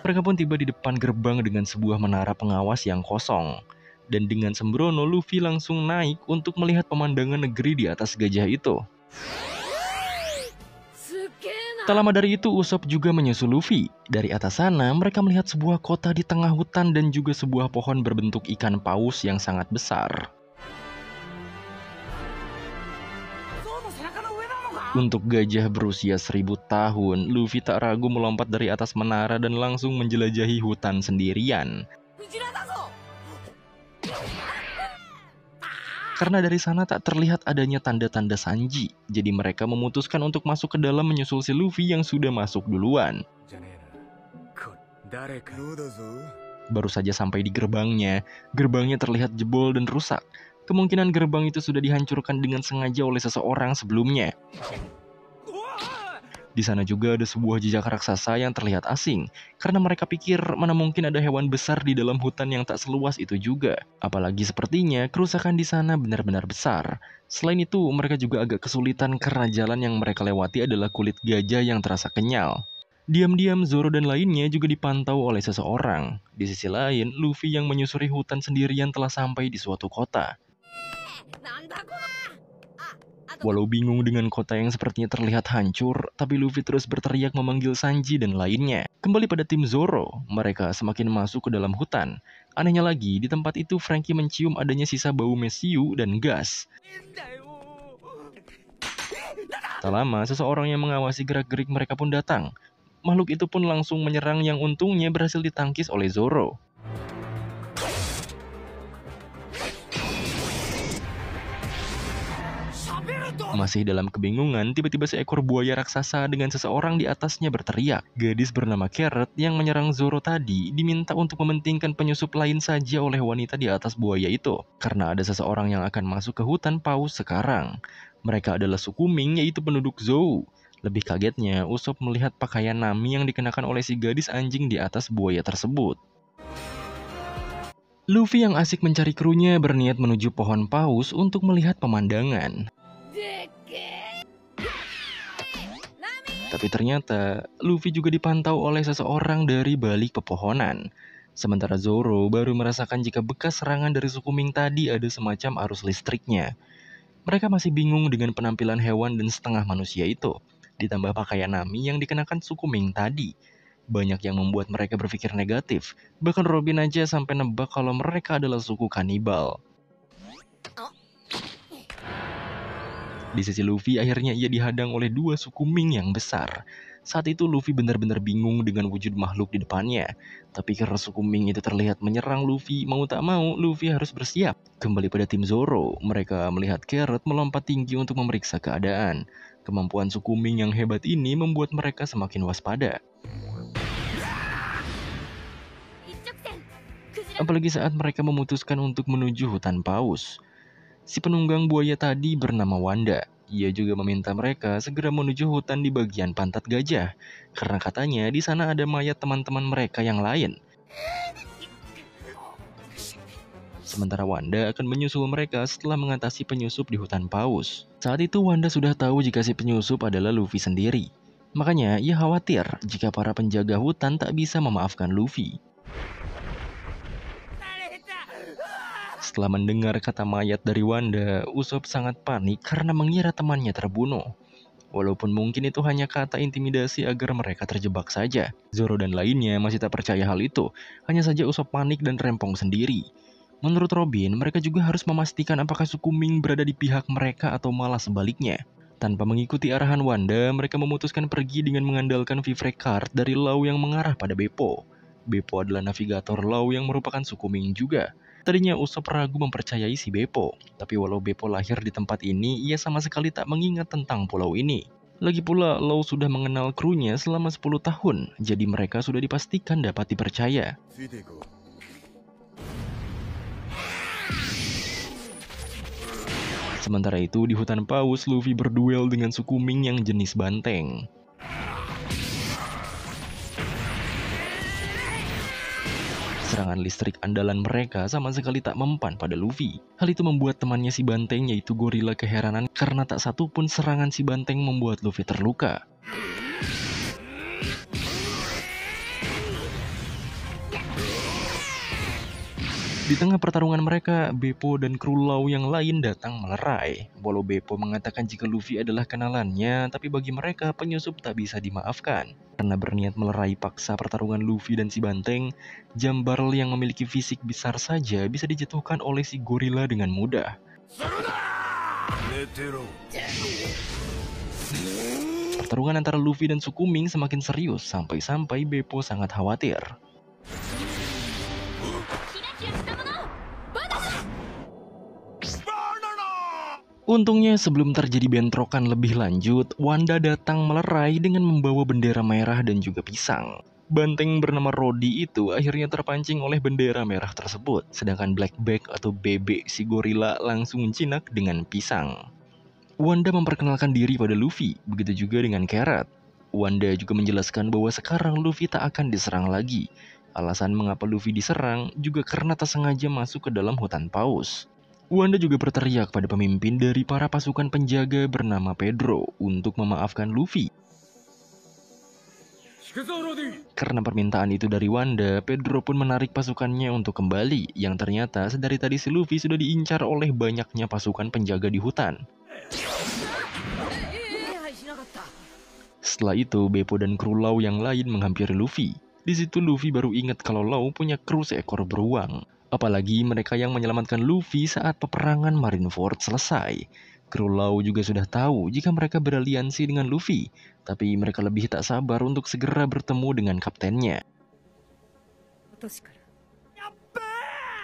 Mereka pun tiba di depan gerbang dengan sebuah menara pengawas yang kosong. Dan dengan sembrono, Luffy langsung naik untuk melihat pemandangan negeri di atas gajah itu. Tak lama dari itu, Usopp juga menyusul Luffy. Dari atas sana, mereka melihat sebuah kota di tengah hutan dan juga sebuah pohon berbentuk ikan paus yang sangat besar. Untuk gajah berusia 1000 tahun, Luffy tak ragu melompat dari atas menara dan langsung menjelajahi hutan sendirian. Karena dari sana tak terlihat adanya tanda-tanda Sanji, jadi mereka memutuskan untuk masuk ke dalam menyusul si Luffy yang sudah masuk duluan. Baru saja sampai di gerbangnya terlihat jebol dan rusak. Kemungkinan gerbang itu sudah dihancurkan dengan sengaja oleh seseorang sebelumnya. Di sana juga ada sebuah jejak raksasa yang terlihat asing, karena mereka pikir mana mungkin ada hewan besar di dalam hutan yang tak seluas itu juga. Apalagi sepertinya kerusakan di sana benar-benar besar. Selain itu, mereka juga agak kesulitan karena jalan yang mereka lewati adalah kulit gajah yang terasa kenyal. Diam-diam Zoro dan lainnya juga dipantau oleh seseorang. Di sisi lain, Luffy yang menyusuri hutan sendirian telah sampai di suatu kota. Walau bingung dengan kota yang sepertinya terlihat hancur, tapi Luffy terus berteriak memanggil Sanji dan lainnya. Kembali pada tim Zoro, mereka semakin masuk ke dalam hutan. Anehnya lagi, di tempat itu Franky mencium adanya sisa bau mesiu dan gas. Tak lama, seseorang yang mengawasi gerak-gerik mereka pun datang. Makhluk itu pun langsung menyerang yang untungnya berhasil ditangkis oleh Zoro. Masih dalam kebingungan, tiba-tiba seekor buaya raksasa dengan seseorang di atasnya berteriak. Gadis bernama Carrot yang menyerang Zoro tadi diminta untuk mementingkan penyusup lain saja oleh wanita di atas buaya itu. Karena ada seseorang yang akan masuk ke hutan paus sekarang. Mereka adalah suku Ming, yaitu penduduk Zou. Lebih kagetnya, Usopp melihat pakaian Nami yang dikenakan oleh si gadis anjing di atas buaya tersebut. Luffy yang asik mencari krunya berniat menuju pohon paus untuk melihat pemandangan. Tapi ternyata, Luffy juga dipantau oleh seseorang dari balik pepohonan. Sementara Zoro baru merasakan jika bekas serangan dari suku Ming tadi ada semacam arus listriknya. Mereka masih bingung dengan penampilan hewan dan setengah manusia itu. Ditambah pakaian Nami yang dikenakan suku Ming tadi. Banyak yang membuat mereka berpikir negatif. Bahkan Robin aja sampai nebak kalau mereka adalah suku kanibal. Di sisi Luffy, akhirnya ia dihadang oleh dua suku Ming yang besar. Saat itu Luffy benar-benar bingung dengan wujud makhluk di depannya. Tapi karena suku Ming itu terlihat menyerang Luffy, mau tak mau Luffy harus bersiap. Kembali pada tim Zoro, mereka melihat Carrot melompat tinggi untuk memeriksa keadaan. Kemampuan suku Ming yang hebat ini membuat mereka semakin waspada. Apalagi saat mereka memutuskan untuk menuju hutan paus. Si penunggang buaya tadi bernama Wanda. Ia juga meminta mereka segera menuju hutan di bagian pantat gajah. Karena katanya di sana ada mayat teman-teman mereka yang lain. Sementara Wanda akan menyusul mereka setelah mengatasi penyusup di hutan paus. Saat itu Wanda sudah tahu jika si penyusup adalah Luffy sendiri. Makanya ia khawatir jika para penjaga hutan tak bisa memaafkan Luffy. Setelah mendengar kata mayat dari Wanda, Usopp sangat panik karena mengira temannya terbunuh. Walaupun mungkin itu hanya kata intimidasi agar mereka terjebak saja. Zoro dan lainnya masih tak percaya hal itu. Hanya saja Usopp panik dan rempong sendiri. Menurut Robin, mereka juga harus memastikan apakah suku Ming berada di pihak mereka atau malah sebaliknya. Tanpa mengikuti arahan Wanda, mereka memutuskan pergi dengan mengandalkan Vivre Card dari Law yang mengarah pada Beppo. Beppo adalah navigator Law yang merupakan suku Ming juga. Tadinya Usopp ragu mempercayai si Beppo, tapi walau Beppo lahir di tempat ini, ia sama sekali tak mengingat tentang pulau ini. Lagi pula, Law sudah mengenal krunya selama 10 tahun, jadi mereka sudah dipastikan dapat dipercaya. Sementara itu, di hutan paus, Luffy berduel dengan suku Ming yang jenis banteng. Serangan listrik andalan mereka sama sekali tak mempan pada Luffy. Hal itu membuat temannya si banteng yaitu gorila keheranan karena tak satu pun serangan si banteng membuat Luffy terluka. Di tengah pertarungan mereka, Beppo dan kru Law yang lain datang melerai. Walau Beppo mengatakan jika Luffy adalah kenalannya, tapi bagi mereka penyusup tak bisa dimaafkan. Karena berniat melerai paksa pertarungan Luffy dan si Banteng, Jambarl yang memiliki fisik besar saja bisa dijatuhkan oleh si gorila dengan mudah. Pertarungan antara Luffy dan Sukuming semakin serius sampai-sampai Beppo sangat khawatir. Untungnya sebelum terjadi bentrokan lebih lanjut, Wanda datang melerai dengan membawa bendera merah dan juga pisang. Banteng bernama Rodi itu akhirnya terpancing oleh bendera merah tersebut, sedangkan Blackback atau bebek si gorila langsung jinak dengan pisang. Wanda memperkenalkan diri pada Luffy, begitu juga dengan Carrot. Wanda juga menjelaskan bahwa sekarang Luffy tak akan diserang lagi. Alasan mengapa Luffy diserang juga karena tak sengaja masuk ke dalam hutan paus. Wanda juga berteriak pada pemimpin dari para pasukan penjaga bernama Pedro untuk memaafkan Luffy. Karena permintaan itu dari Wanda, Pedro pun menarik pasukannya untuk kembali, yang ternyata sedari tadi si Luffy sudah diincar oleh banyaknya pasukan penjaga di hutan. Setelah itu, Beppo dan kru Law yang lain menghampiri Luffy. Di situ Luffy baru ingat kalau Law punya kru seekor beruang. Apalagi mereka yang menyelamatkan Luffy saat peperangan Marineford selesai. Kru Law juga sudah tahu jika mereka beraliansi dengan Luffy, tapi mereka lebih tak sabar untuk segera bertemu dengan kaptennya.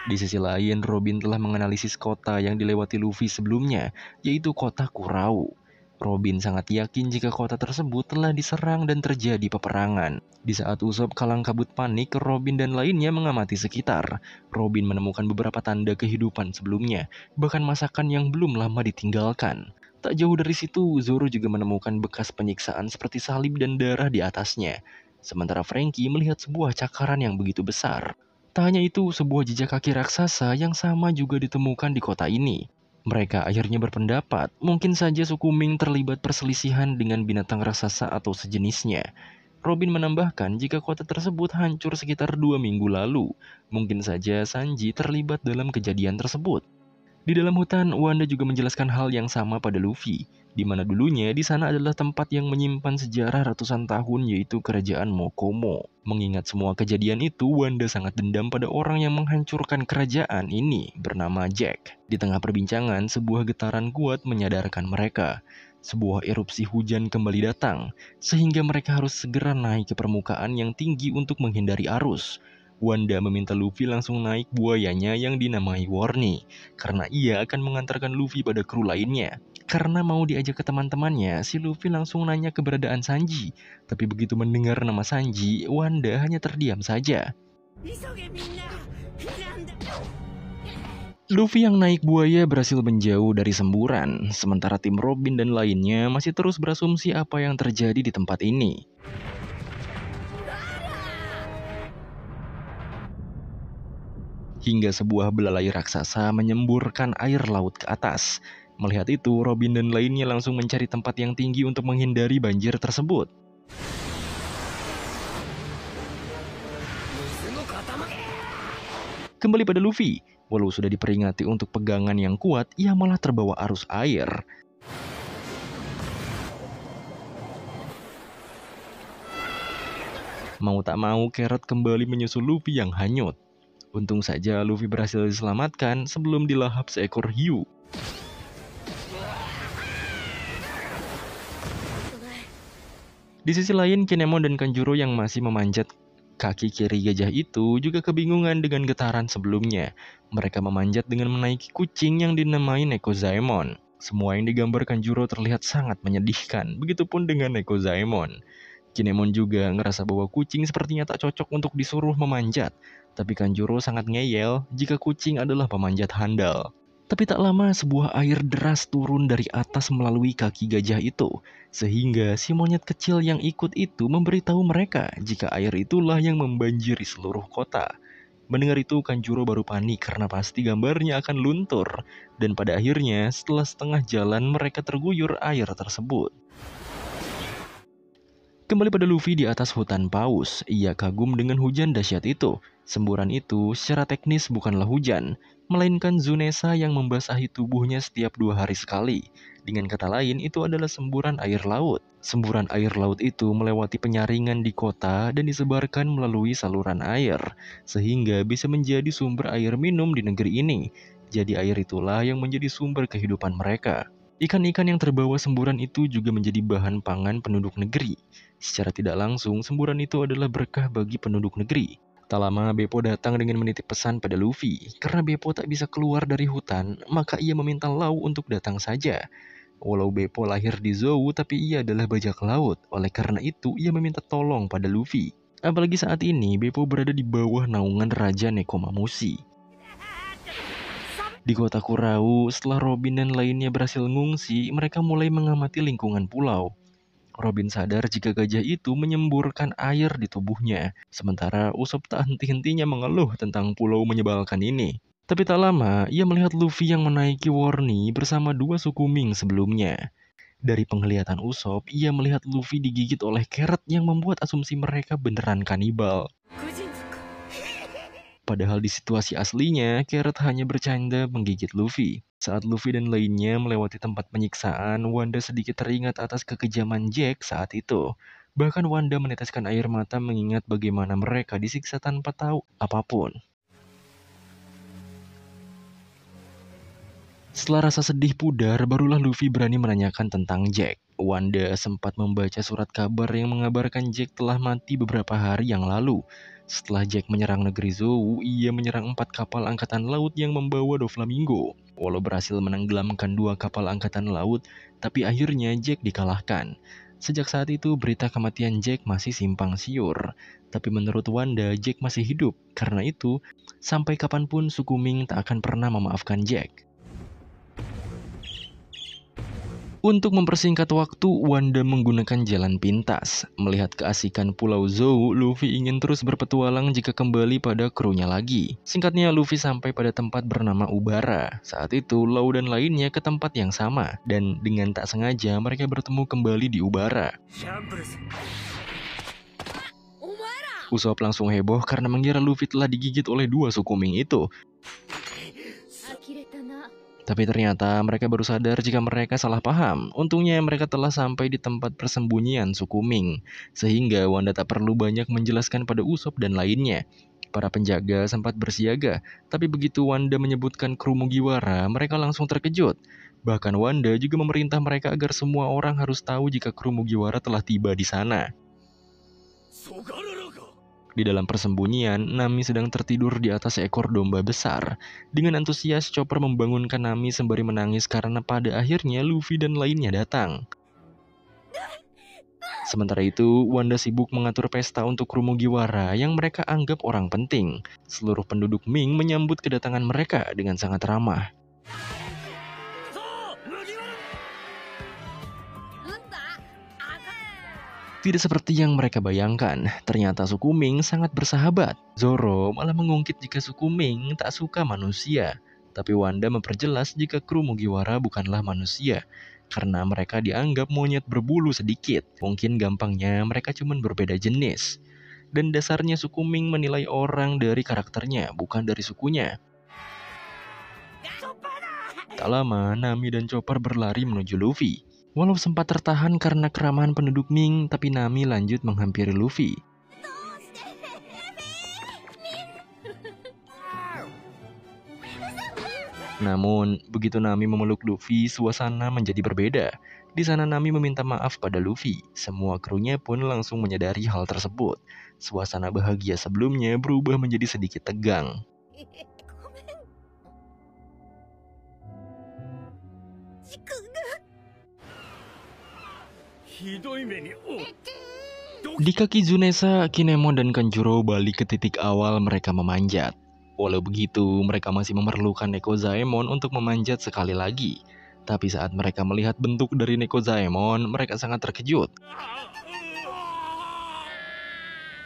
Di sisi lain, Robin telah menganalisis kota yang dilewati Luffy sebelumnya, yaitu kota Kurau. Robin sangat yakin jika kota tersebut telah diserang dan terjadi peperangan. Di saat Usopp kalang kabut panik, Robin dan lainnya mengamati sekitar. Robin menemukan beberapa tanda kehidupan sebelumnya, bahkan masakan yang belum lama ditinggalkan. Tak jauh dari situ, Zoro juga menemukan bekas penyiksaan seperti salib dan darah di atasnya. Sementara Franky melihat sebuah cakaran yang begitu besar. Tak hanya itu, sebuah jejak kaki raksasa yang sama juga ditemukan di kota ini. Mereka akhirnya berpendapat, mungkin saja Sukuming terlibat perselisihan dengan binatang raksasa atau sejenisnya. Robin menambahkan jika kota tersebut hancur sekitar 2 minggu lalu, mungkin saja Sanji terlibat dalam kejadian tersebut. Di dalam hutan, Wanda juga menjelaskan hal yang sama pada Luffy, di mana dulunya di sana adalah tempat yang menyimpan sejarah ratusan tahun, yaitu kerajaan Mokomo. Mengingat semua kejadian itu, Wanda sangat dendam pada orang yang menghancurkan kerajaan ini bernama Jack. Di tengah perbincangan, sebuah getaran kuat menyadarkan mereka. Sebuah erupsi hujan kembali datang, sehingga mereka harus segera naik ke permukaan yang tinggi untuk menghindari arus. Wanda meminta Luffy langsung naik buayanya yang dinamai Warny, karena ia akan mengantarkan Luffy pada kru lainnya. Karena mau diajak ke teman-temannya, si Luffy langsung nanya keberadaan Sanji. Tapi begitu mendengar nama Sanji, Wanda hanya terdiam saja. Luffy yang naik buaya berhasil menjauh dari semburan, sementara tim Robin dan lainnya masih terus berasumsi apa yang terjadi di tempat ini. Hingga sebuah belalai raksasa menyemburkan air laut ke atas. Melihat itu, Robin dan lainnya langsung mencari tempat yang tinggi untuk menghindari banjir tersebut. Kembali pada Luffy, walau sudah diperingati untuk pegangan yang kuat, ia malah terbawa arus air. Mau tak mau, Carrot kembali menyusul Luffy yang hanyut. Untung saja Luffy berhasil diselamatkan sebelum dilahap seekor hiu. Di sisi lain, Kinemon dan Kanjuro yang masih memanjat kaki kiri gajah itu juga kebingungan dengan getaran sebelumnya. Mereka memanjat dengan menaiki kucing yang dinamai Nekozaemon. Semua yang digambar Kanjuro terlihat sangat menyedihkan, begitupun dengan Nekozaemon. Kinemon juga ngerasa bahwa kucing sepertinya tak cocok untuk disuruh memanjat. Tapi Kanjuro sangat ngeyel jika kucing adalah pemanjat handal. Tapi tak lama sebuah air deras turun dari atas melalui kaki gajah itu. Sehingga si monyet kecil yang ikut itu memberitahu mereka jika air itulah yang membanjiri seluruh kota. Mendengar itu Kanjuro baru panik karena pasti gambarnya akan luntur. Dan pada akhirnya setelah setengah jalan mereka terguyur air tersebut. Kembali pada Luffy di atas hutan paus, ia kagum dengan hujan dahsyat itu. Semburan itu secara teknis bukanlah hujan, melainkan Zunesa yang membasahi tubuhnya setiap 2 hari sekali. Dengan kata lain, itu adalah semburan air laut. Semburan air laut itu melewati penyaringan di kota dan disebarkan melalui saluran air, sehingga bisa menjadi sumber air minum di negeri ini. Jadi air itulah yang menjadi sumber kehidupan mereka. Ikan-ikan yang terbawa semburan itu juga menjadi bahan pangan penduduk negeri. Secara tidak langsung, semburan itu adalah berkah bagi penduduk negeri. Tak lama, Beppo datang dengan menitip pesan pada Luffy. Karena Beppo tak bisa keluar dari hutan, maka ia meminta Lau untuk datang saja. Walau Beppo lahir di Zou, tapi ia adalah bajak laut. Oleh karena itu, ia meminta tolong pada Luffy. Apalagi saat ini, Beppo berada di bawah naungan Raja Nekomamushi. Di kota Kurau, setelah Robin dan lainnya berhasil mengungsi, mereka mulai mengamati lingkungan pulau. Robin sadar jika gajah itu menyemburkan air di tubuhnya, sementara Usopp tak henti-hentinya mengeluh tentang pulau menyebalkan ini. Tapi tak lama, ia melihat Luffy yang menaiki Warni bersama 2 suku Ming sebelumnya. Dari penglihatan Usopp, ia melihat Luffy digigit oleh Carrot yang membuat asumsi mereka beneran kanibal. Padahal di situasi aslinya, Carrot hanya bercanda menggigit Luffy. Saat Luffy dan lainnya melewati tempat penyiksaan, Wanda sedikit teringat atas kekejaman Jack saat itu. Bahkan Wanda meneteskan air mata mengingat bagaimana mereka disiksa tanpa tahu apapun. Setelah rasa sedih pudar, barulah Luffy berani menanyakan tentang Jack. Wanda sempat membaca surat kabar yang mengabarkan Jack telah mati beberapa hari yang lalu. Setelah Jack menyerang negeri Zou, ia menyerang 4 kapal angkatan laut yang membawa Doflamingo. Walau berhasil menenggelamkan 2 kapal angkatan laut, tapi akhirnya Jack dikalahkan. Sejak saat itu, berita kematian Jack masih simpang siur. Tapi menurut Wanda, Jack masih hidup. Karena itu, sampai kapanpun suku Ming tak akan pernah memaafkan Jack. Untuk mempersingkat waktu, Wanda menggunakan jalan pintas. Melihat keasikan Pulau Zou, Luffy ingin terus berpetualang jika kembali pada krunya lagi. Singkatnya, Luffy sampai pada tempat bernama Ubara. Saat itu, Lau dan lainnya ke tempat yang sama. Dan dengan tak sengaja, mereka bertemu kembali di Ubara. Usopp langsung heboh karena mengira Luffy telah digigit oleh 2 suku Ming itu. Tapi ternyata mereka baru sadar jika mereka salah paham. Untungnya mereka telah sampai di tempat persembunyian suku Ming, sehingga Wanda tak perlu banyak menjelaskan pada Usopp dan lainnya. Para penjaga sempat bersiaga, tapi begitu Wanda menyebutkan kru Mugiwara, mereka langsung terkejut. Bahkan Wanda juga memerintah mereka agar semua orang harus tahu jika kru Mugiwara telah tiba di sana. Di dalam persembunyian, Nami sedang tertidur di atas seekor domba besar. Dengan antusias, Chopper membangunkan Nami sembari menangis karena pada akhirnya Luffy dan lainnya datang. Sementara itu, Wanda sibuk mengatur pesta untuk kru Mugiwara yang mereka anggap orang penting. Seluruh penduduk Ming menyambut kedatangan mereka dengan sangat ramah. Tidak seperti yang mereka bayangkan, ternyata suku Ming sangat bersahabat. Zoro malah mengungkit jika suku Ming tak suka manusia. Tapi Wanda memperjelas jika kru Mugiwara bukanlah manusia, karena mereka dianggap monyet berbulu sedikit. Mungkin gampangnya mereka cuma berbeda jenis. Dan dasarnya suku Ming menilai orang dari karakternya, bukan dari sukunya. Tak lama, Nami dan Chopper berlari menuju Luffy. Walau sempat tertahan karena keramahan penduduk Ming, tapi Nami lanjut menghampiri Luffy. Namun, begitu Nami memeluk Luffy, suasana menjadi berbeda. Di sana Nami meminta maaf pada Luffy. Semua krunya pun langsung menyadari hal tersebut. Suasana bahagia sebelumnya berubah menjadi sedikit tegang. Di kaki Zunesa, Kinemon dan Kanjuro balik ke titik awal mereka memanjat. Walau begitu, mereka masih memerlukan Nekozaemon untuk memanjat sekali lagi. Tapi saat mereka melihat bentuk dari Nekozaemon, mereka sangat terkejut.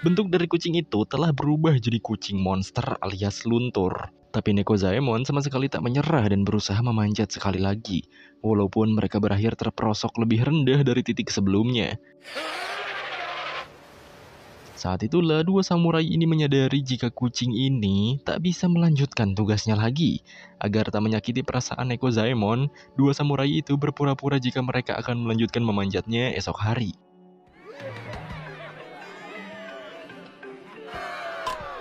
Bentuk dari kucing itu telah berubah jadi kucing monster alias luntur. Tapi Nekozaemon sama sekali tak menyerah dan berusaha memanjat sekali lagi. Walaupun mereka berakhir terperosok lebih rendah dari titik sebelumnya. Saat itulah dua samurai ini menyadari jika kucing ini tak bisa melanjutkan tugasnya lagi. Agar tak menyakiti perasaan Nekozaemon, dua samurai itu berpura-pura jika mereka akan melanjutkan memanjatnya esok hari.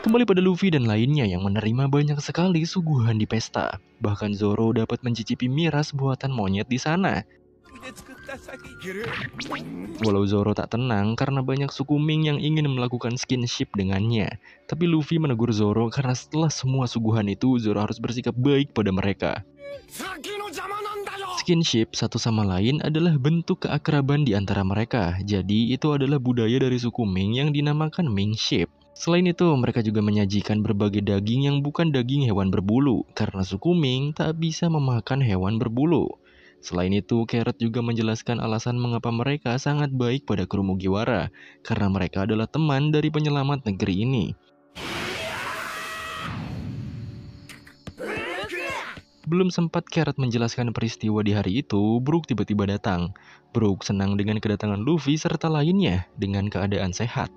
Kembali pada Luffy dan lainnya yang menerima banyak sekali suguhan di pesta. Bahkan Zoro dapat mencicipi miras buatan monyet di sana. Walau Zoro tak tenang karena banyak suku Ming yang ingin melakukan skinship dengannya. Tapi Luffy menegur Zoro karena setelah semua suguhan itu, Zoro harus bersikap baik pada mereka. Skinship satu sama lain adalah bentuk keakraban di antara mereka. Jadi itu adalah budaya dari suku Ming yang dinamakan Mingship. Selain itu, mereka juga menyajikan berbagai daging yang bukan daging hewan berbulu, karena suku Ming tak bisa memakan hewan berbulu. Selain itu, Carrot juga menjelaskan alasan mengapa mereka sangat baik pada kru Mugiwara, karena mereka adalah teman dari penyelamat negeri ini. Belum sempat Carrot menjelaskan peristiwa di hari itu, Brook tiba-tiba datang. Brook senang dengan kedatangan Luffy serta lainnya dengan keadaan sehat.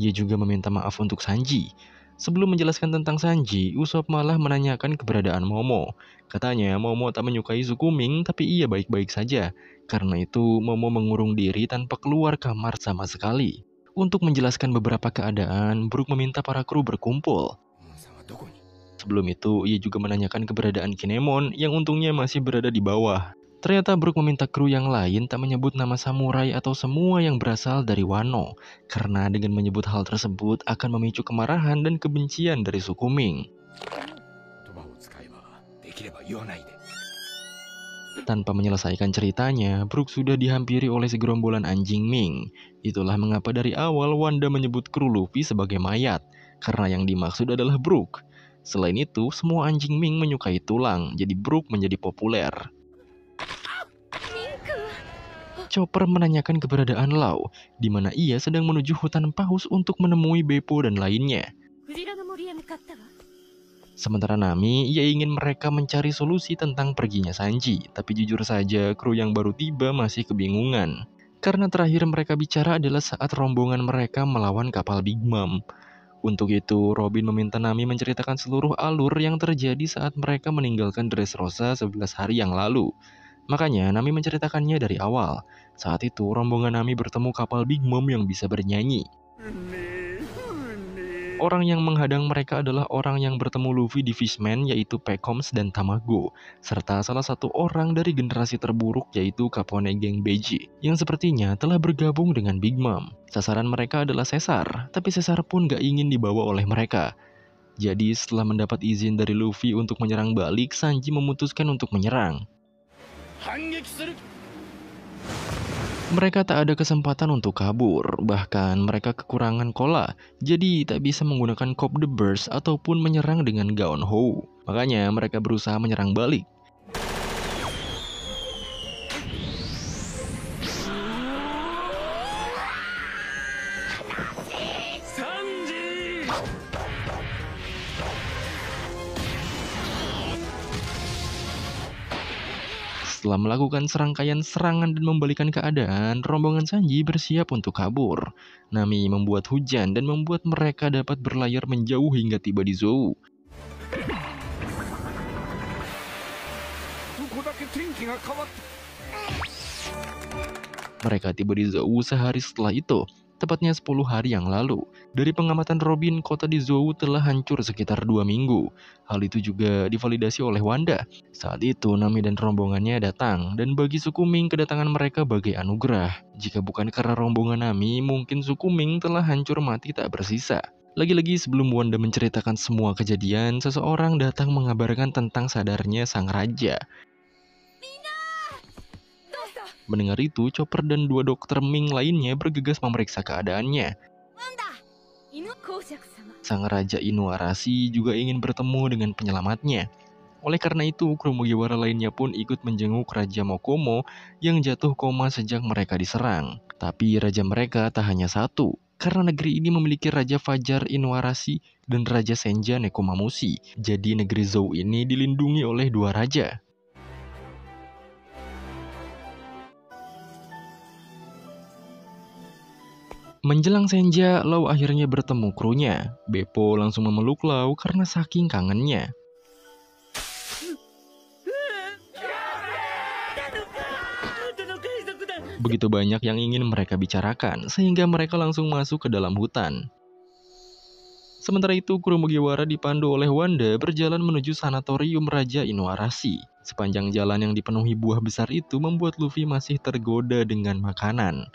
Ia juga meminta maaf untuk Sanji. Sebelum menjelaskan tentang Sanji, Usopp malah menanyakan keberadaan Momo. Katanya Momo tak menyukai suku Ming, tapi ia baik-baik saja. Karena itu, Momo mengurung diri tanpa keluar kamar sama sekali. Untuk menjelaskan beberapa keadaan, Brook meminta para kru berkumpul. Sebelum itu, ia juga menanyakan keberadaan Kinemon yang untungnya masih berada di bawah. Ternyata Brook meminta kru yang lain tak menyebut nama samurai atau semua yang berasal dari Wano, karena dengan menyebut hal tersebut akan memicu kemarahan dan kebencian dari suku Ming. Tanpa menyelesaikan ceritanya, Brook sudah dihampiri oleh segerombolan anjing Ming. Itulah mengapa dari awal Wanda menyebut kru Luffy sebagai mayat, karena yang dimaksud adalah Brook. Selain itu, semua anjing Ming menyukai tulang, jadi Brook menjadi populer. Chopper menanyakan keberadaan Lau, di mana ia sedang menuju hutan paus untuk menemui Beppo dan lainnya. Sementara Nami, ia ingin mereka mencari solusi tentang perginya Sanji, tapi jujur saja kru yang baru tiba masih kebingungan. Karena terakhir mereka bicara adalah saat rombongan mereka melawan kapal Big Mom. Untuk itu, Robin meminta Nami menceritakan seluruh alur yang terjadi saat mereka meninggalkan Dressrosa 11 hari yang lalu. Makanya, Nami menceritakannya dari awal. Saat itu, rombongan Nami bertemu kapal Big Mom yang bisa bernyanyi. Orang yang menghadang mereka adalah orang yang bertemu Luffy di Fishman, yaitu Pekoms dan Tamago, serta salah satu orang dari generasi terburuk yaitu Capone Geng Beji, yang sepertinya telah bergabung dengan Big Mom. Sasaran mereka adalah Caesar, tapi Caesar pun gak ingin dibawa oleh mereka. Jadi setelah mendapat izin dari Luffy untuk menyerang balik, Sanji memutuskan untuk menyerang. Mereka tak ada kesempatan untuk kabur, bahkan mereka kekurangan cola, jadi tak bisa menggunakan Cop the Burst ataupun menyerang dengan Gaon Hou. Makanya mereka berusaha menyerang balik. Setelah melakukan serangkaian serangan dan membalikan keadaan, rombongan Sanji bersiap untuk kabur. Nami membuat hujan dan membuat mereka dapat berlayar menjauh hingga tiba di Zou. Mereka tiba di Zou sehari setelah itu, tepatnya 10 hari yang lalu. Dari pengamatan Robin, kota di Zou telah hancur sekitar 2 minggu. Hal itu juga divalidasi oleh Wanda. Saat itu, Nami dan rombongannya datang, dan bagi suku Ming kedatangan mereka bagai anugerah. Jika bukan karena rombongan Nami, mungkin suku Ming telah hancur mati tak bersisa. Lagi-lagi sebelum Wanda menceritakan semua kejadian, seseorang datang mengabarkan tentang sadarnya sang raja. Mendengar itu, Chopper dan 2 dokter Ming lainnya bergegas memeriksa keadaannya. Sang Raja Inuarashi juga ingin bertemu dengan penyelamatnya. Oleh karena itu, kru Mugiwara lainnya pun ikut menjenguk Raja Mokomo yang jatuh koma sejak mereka diserang. Tapi raja mereka tak hanya satu, karena negeri ini memiliki Raja Fajar Inuarashi dan Raja Senja Nekomamushi. Jadi negeri Zou ini dilindungi oleh 2 raja. Menjelang senja, Lau akhirnya bertemu krunya. Beppo langsung memeluk Lau karena saking kangennya. Begitu banyak yang ingin mereka bicarakan, sehingga mereka langsung masuk ke dalam hutan. Sementara itu, kru Mugiwara dipandu oleh Wanda berjalan menuju sanatorium Raja Inuarashi. Sepanjang jalan yang dipenuhi buah besar itu membuat Luffy masih tergoda dengan makanan.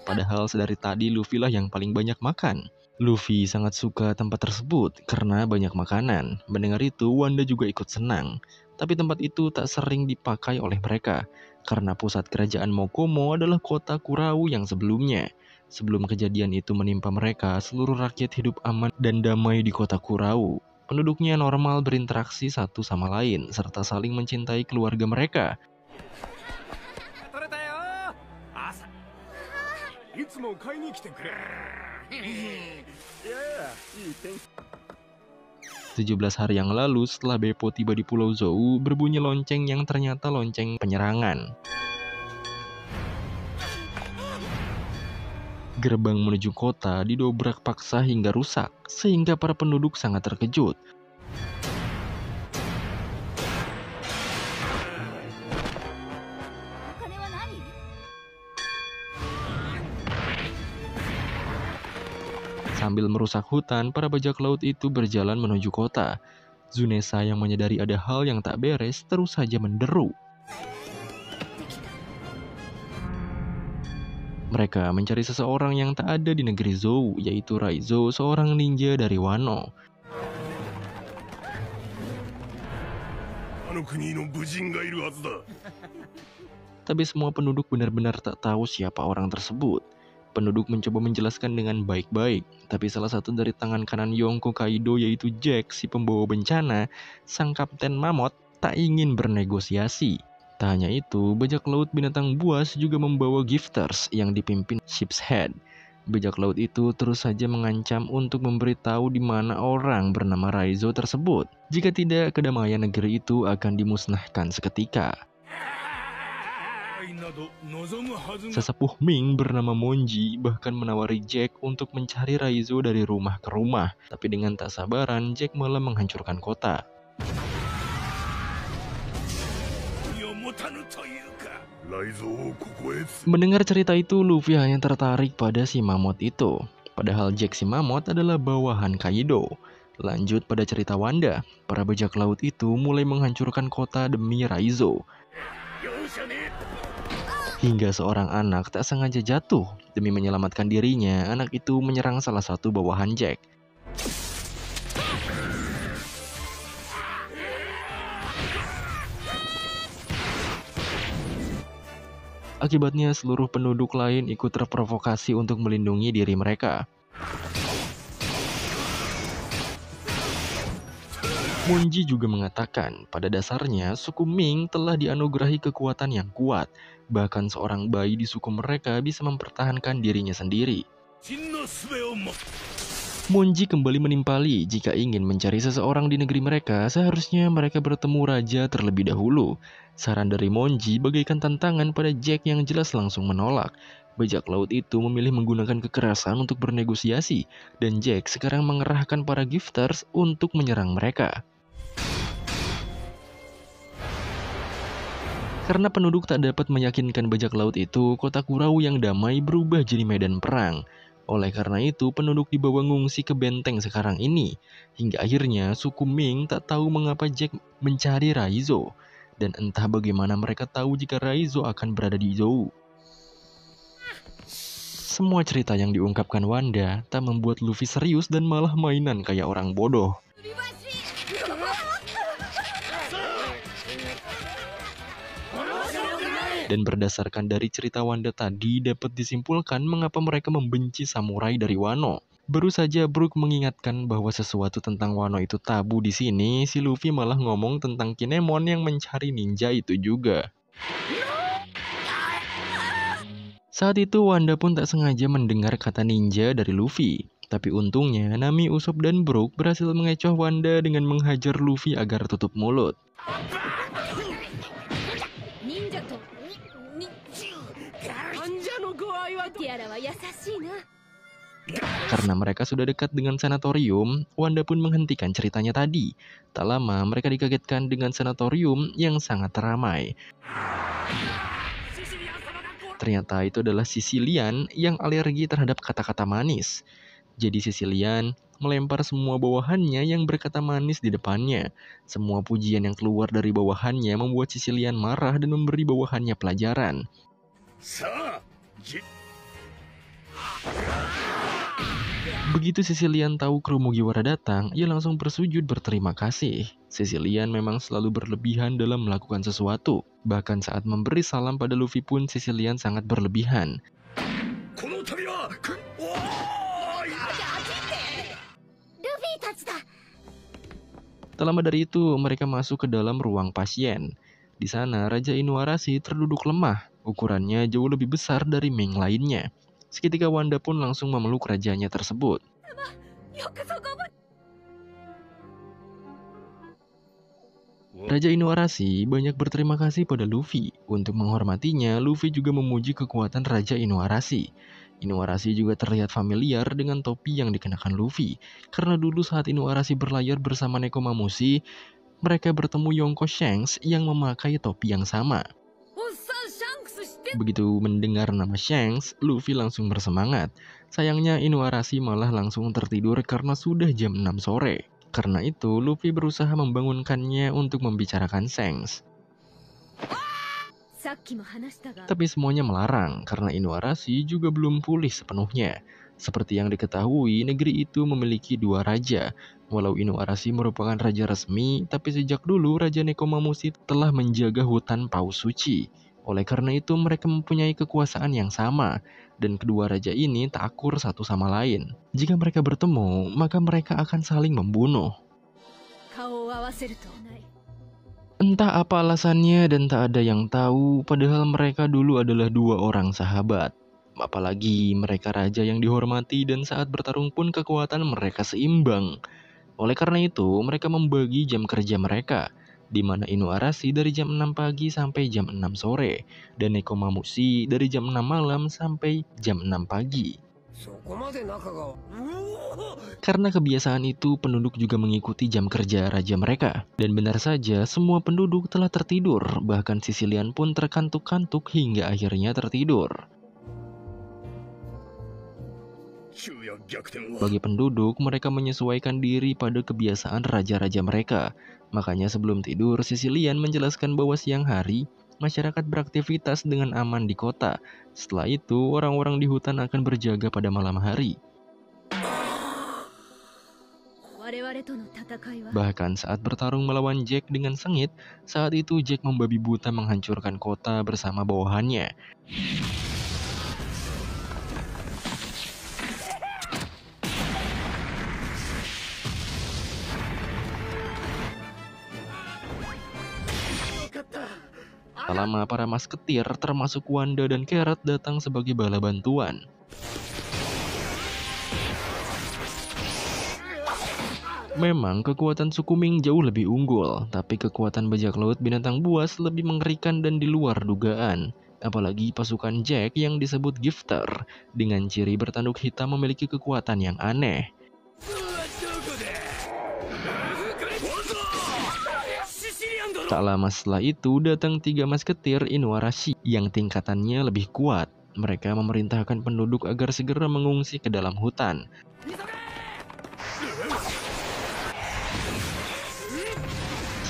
Padahal sedari tadi Luffy lah yang paling banyak makan. Luffy sangat suka tempat tersebut karena banyak makanan. Mendengar itu, Wanda juga ikut senang. Tapi tempat itu tak sering dipakai oleh mereka, karena pusat kerajaan Mokomo adalah kota Kurau yang sebelumnya. Sebelum kejadian itu menimpa mereka, seluruh rakyat hidup aman dan damai di kota Kurau. Penduduknya normal berinteraksi satu sama lain, serta saling mencintai keluarga mereka. 17 hari yang lalu, setelah Beppo tiba di Pulau Zou, berbunyi lonceng yang ternyata lonceng penyerangan. Gerbang menuju kota didobrak paksa hingga rusak, sehingga para penduduk sangat terkejut. Sambil merusak hutan, para bajak laut itu berjalan menuju kota. Tsunesa yang menyadari ada hal yang tak beres terus saja menderu. Mereka mencari seseorang yang tak ada di negeri Zou, yaitu Raizo, seorang ninja dari Wano. Tapi semua penduduk benar-benar tak tahu siapa orang tersebut. Penduduk mencoba menjelaskan dengan baik-baik, tapi salah satu dari tangan kanan Yonko Kaido, yaitu Jack, si pembawa bencana, sang kapten mamut, tak ingin bernegosiasi. Tak hanya itu, bajak laut binatang buas juga membawa gifters yang dipimpin Ship's Head. Bajak laut itu terus saja mengancam untuk memberitahu di mana orang bernama Raizo tersebut. Jika tidak, kedamaian negeri itu akan dimusnahkan seketika. Sesepuh Ming bernama Monji bahkan menawari Jack untuk mencari Raizo dari rumah ke rumah. Tapi dengan tak sabaran, Jack malah menghancurkan kota. Mendengar cerita itu, Luffy hanya tertarik pada si mamut itu. Padahal Jack si mamut adalah bawahan Kaido. Lanjut pada cerita Wanda, para bajak laut itu mulai menghancurkan kota demi Raizo. Hingga seorang anak tak sengaja jatuh. Demi menyelamatkan dirinya, anak itu menyerang salah satu bawahan Jack. Akibatnya seluruh penduduk lain ikut terprovokasi untuk melindungi diri mereka. Monji juga mengatakan, pada dasarnya suku Ming telah dianugerahi kekuatan yang kuat. Bahkan seorang bayi di suku mereka bisa mempertahankan dirinya sendiri. Monji kembali menimpali, jika ingin mencari seseorang di negeri mereka, seharusnya mereka bertemu raja terlebih dahulu. Saran dari Monji bagaikan tantangan pada Jack yang jelas langsung menolak. Bajak laut itu memilih menggunakan kekerasan untuk bernegosiasi, dan Jack sekarang mengerahkan para gifters untuk menyerang mereka. Karena penduduk tak dapat meyakinkan bajak laut itu, kota Kurau yang damai berubah jadi medan perang. Oleh karena itu, penduduk dibawa ngungsi ke benteng sekarang ini. Hingga akhirnya, suku Ming tak tahu mengapa Jack mencari Raizo. Dan entah bagaimana mereka tahu jika Raizo akan berada di Zou. Semua cerita yang diungkapkan Wanda tak membuat Luffy serius dan malah mainan kayak orang bodoh. Dan berdasarkan dari cerita Wanda tadi, dapat disimpulkan mengapa mereka membenci samurai dari Wano. Baru saja Brook mengingatkan bahwa sesuatu tentang Wano itu tabu di sini, si Luffy malah ngomong tentang Kinemon yang mencari ninja itu juga. Saat itu Wanda pun tak sengaja mendengar kata ninja dari Luffy. Tapi untungnya Nami, Usopp, dan Brook berhasil mengecoh Wanda dengan menghajar Luffy agar tutup mulut. Karena mereka sudah dekat dengan sanatorium, Wanda pun menghentikan ceritanya tadi. Tak lama, mereka dikagetkan dengan sanatorium yang sangat ramai. Ternyata itu adalah Sicilian yang alergi terhadap kata-kata manis. Jadi Sicilian melempar semua bawahannya yang berkata manis di depannya. Semua pujian yang keluar dari bawahannya membuat Sicilian marah dan memberi bawahannya pelajaran. Begitu Sicilian tahu kru Mugiwara datang, ia langsung bersujud berterima kasih. Sicilian memang selalu berlebihan dalam melakukan sesuatu. Bahkan saat memberi salam pada Luffy pun Sicilian sangat berlebihan. Tak lama dari itu, mereka masuk ke dalam ruang pasien. Di sana, Raja Inuarashi terduduk lemah. Ukurannya jauh lebih besar dari Ming lainnya. Seketika Wanda pun langsung memeluk rajanya tersebut. Raja Inuarashi banyak berterima kasih pada Luffy. Untuk menghormatinya, Luffy juga memuji kekuatan Raja Inuarashi. Inuarashi juga terlihat familiar dengan topi yang dikenakan Luffy. Karena dulu saat Inuarashi berlayar bersama Nekomamushi, mereka bertemu Yonko Shanks yang memakai topi yang sama. Begitu mendengar nama Shanks, Luffy langsung bersemangat. Sayangnya Inuarashi malah langsung tertidur karena sudah jam 6 sore. Karena itu, Luffy berusaha membangunkannya untuk membicarakan Shanks. Tapi semuanya melarang karena Inuarashi juga belum pulih sepenuhnya. Seperti yang diketahui, negeri itu memiliki 2 raja. Walau Inuarashi merupakan raja resmi, tapi sejak dulu Raja Nekomamushi telah menjaga hutan paus suci. Oleh karena itu mereka mempunyai kekuasaan yang sama, dan kedua raja ini tak akur satu sama lain. Jika mereka bertemu, maka mereka akan saling membunuh. Entah apa alasannya dan tak ada yang tahu, padahal mereka dulu adalah 2 orang sahabat. Apalagi mereka raja yang dihormati dan saat bertarung pun kekuatan mereka seimbang. Oleh karena itu, mereka membagi jam kerja mereka, di mana Inuarashi dari jam 6 pagi sampai jam 6 sore, dan Nekomamushi dari jam 6 malam sampai jam 6 pagi. Karena kebiasaan itu, penduduk juga mengikuti jam kerja raja mereka. Dan benar saja, semua penduduk telah tertidur, bahkan Sicilian pun terkantuk-kantuk hingga akhirnya tertidur. Bagi penduduk, mereka menyesuaikan diri pada kebiasaan raja-raja mereka. Makanya sebelum tidur, Sicilian menjelaskan bahwa siang hari, masyarakat beraktivitas dengan aman di kota. Setelah itu, orang-orang di hutan akan berjaga pada malam hari. Bahkan saat bertarung melawan Jack dengan sengit, saat itu Jack membabi buta menghancurkan kota bersama bawahannya. Tak lama para masketir termasuk Wanda dan Carrot datang sebagai bala bantuan. Memang kekuatan suku Ming jauh lebih unggul, tapi kekuatan bajak laut binatang buas lebih mengerikan dan di luar dugaan. Apalagi pasukan Jack yang disebut Gifter, dengan ciri bertanduk hitam memiliki kekuatan yang aneh. Tak lama setelah itu datang 3 masketir Inuarashi yang tingkatannya lebih kuat. Mereka memerintahkan penduduk agar segera mengungsi ke dalam hutan.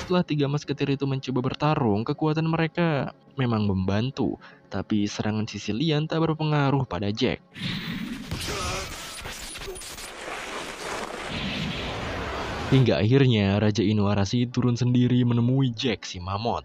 Setelah 3 masketir itu mencoba bertarung, kekuatan mereka memang membantu, tapi serangan Sicilian tak berpengaruh pada Jack. Hingga akhirnya Raja Inuarashi turun sendiri menemui Jack si mamut.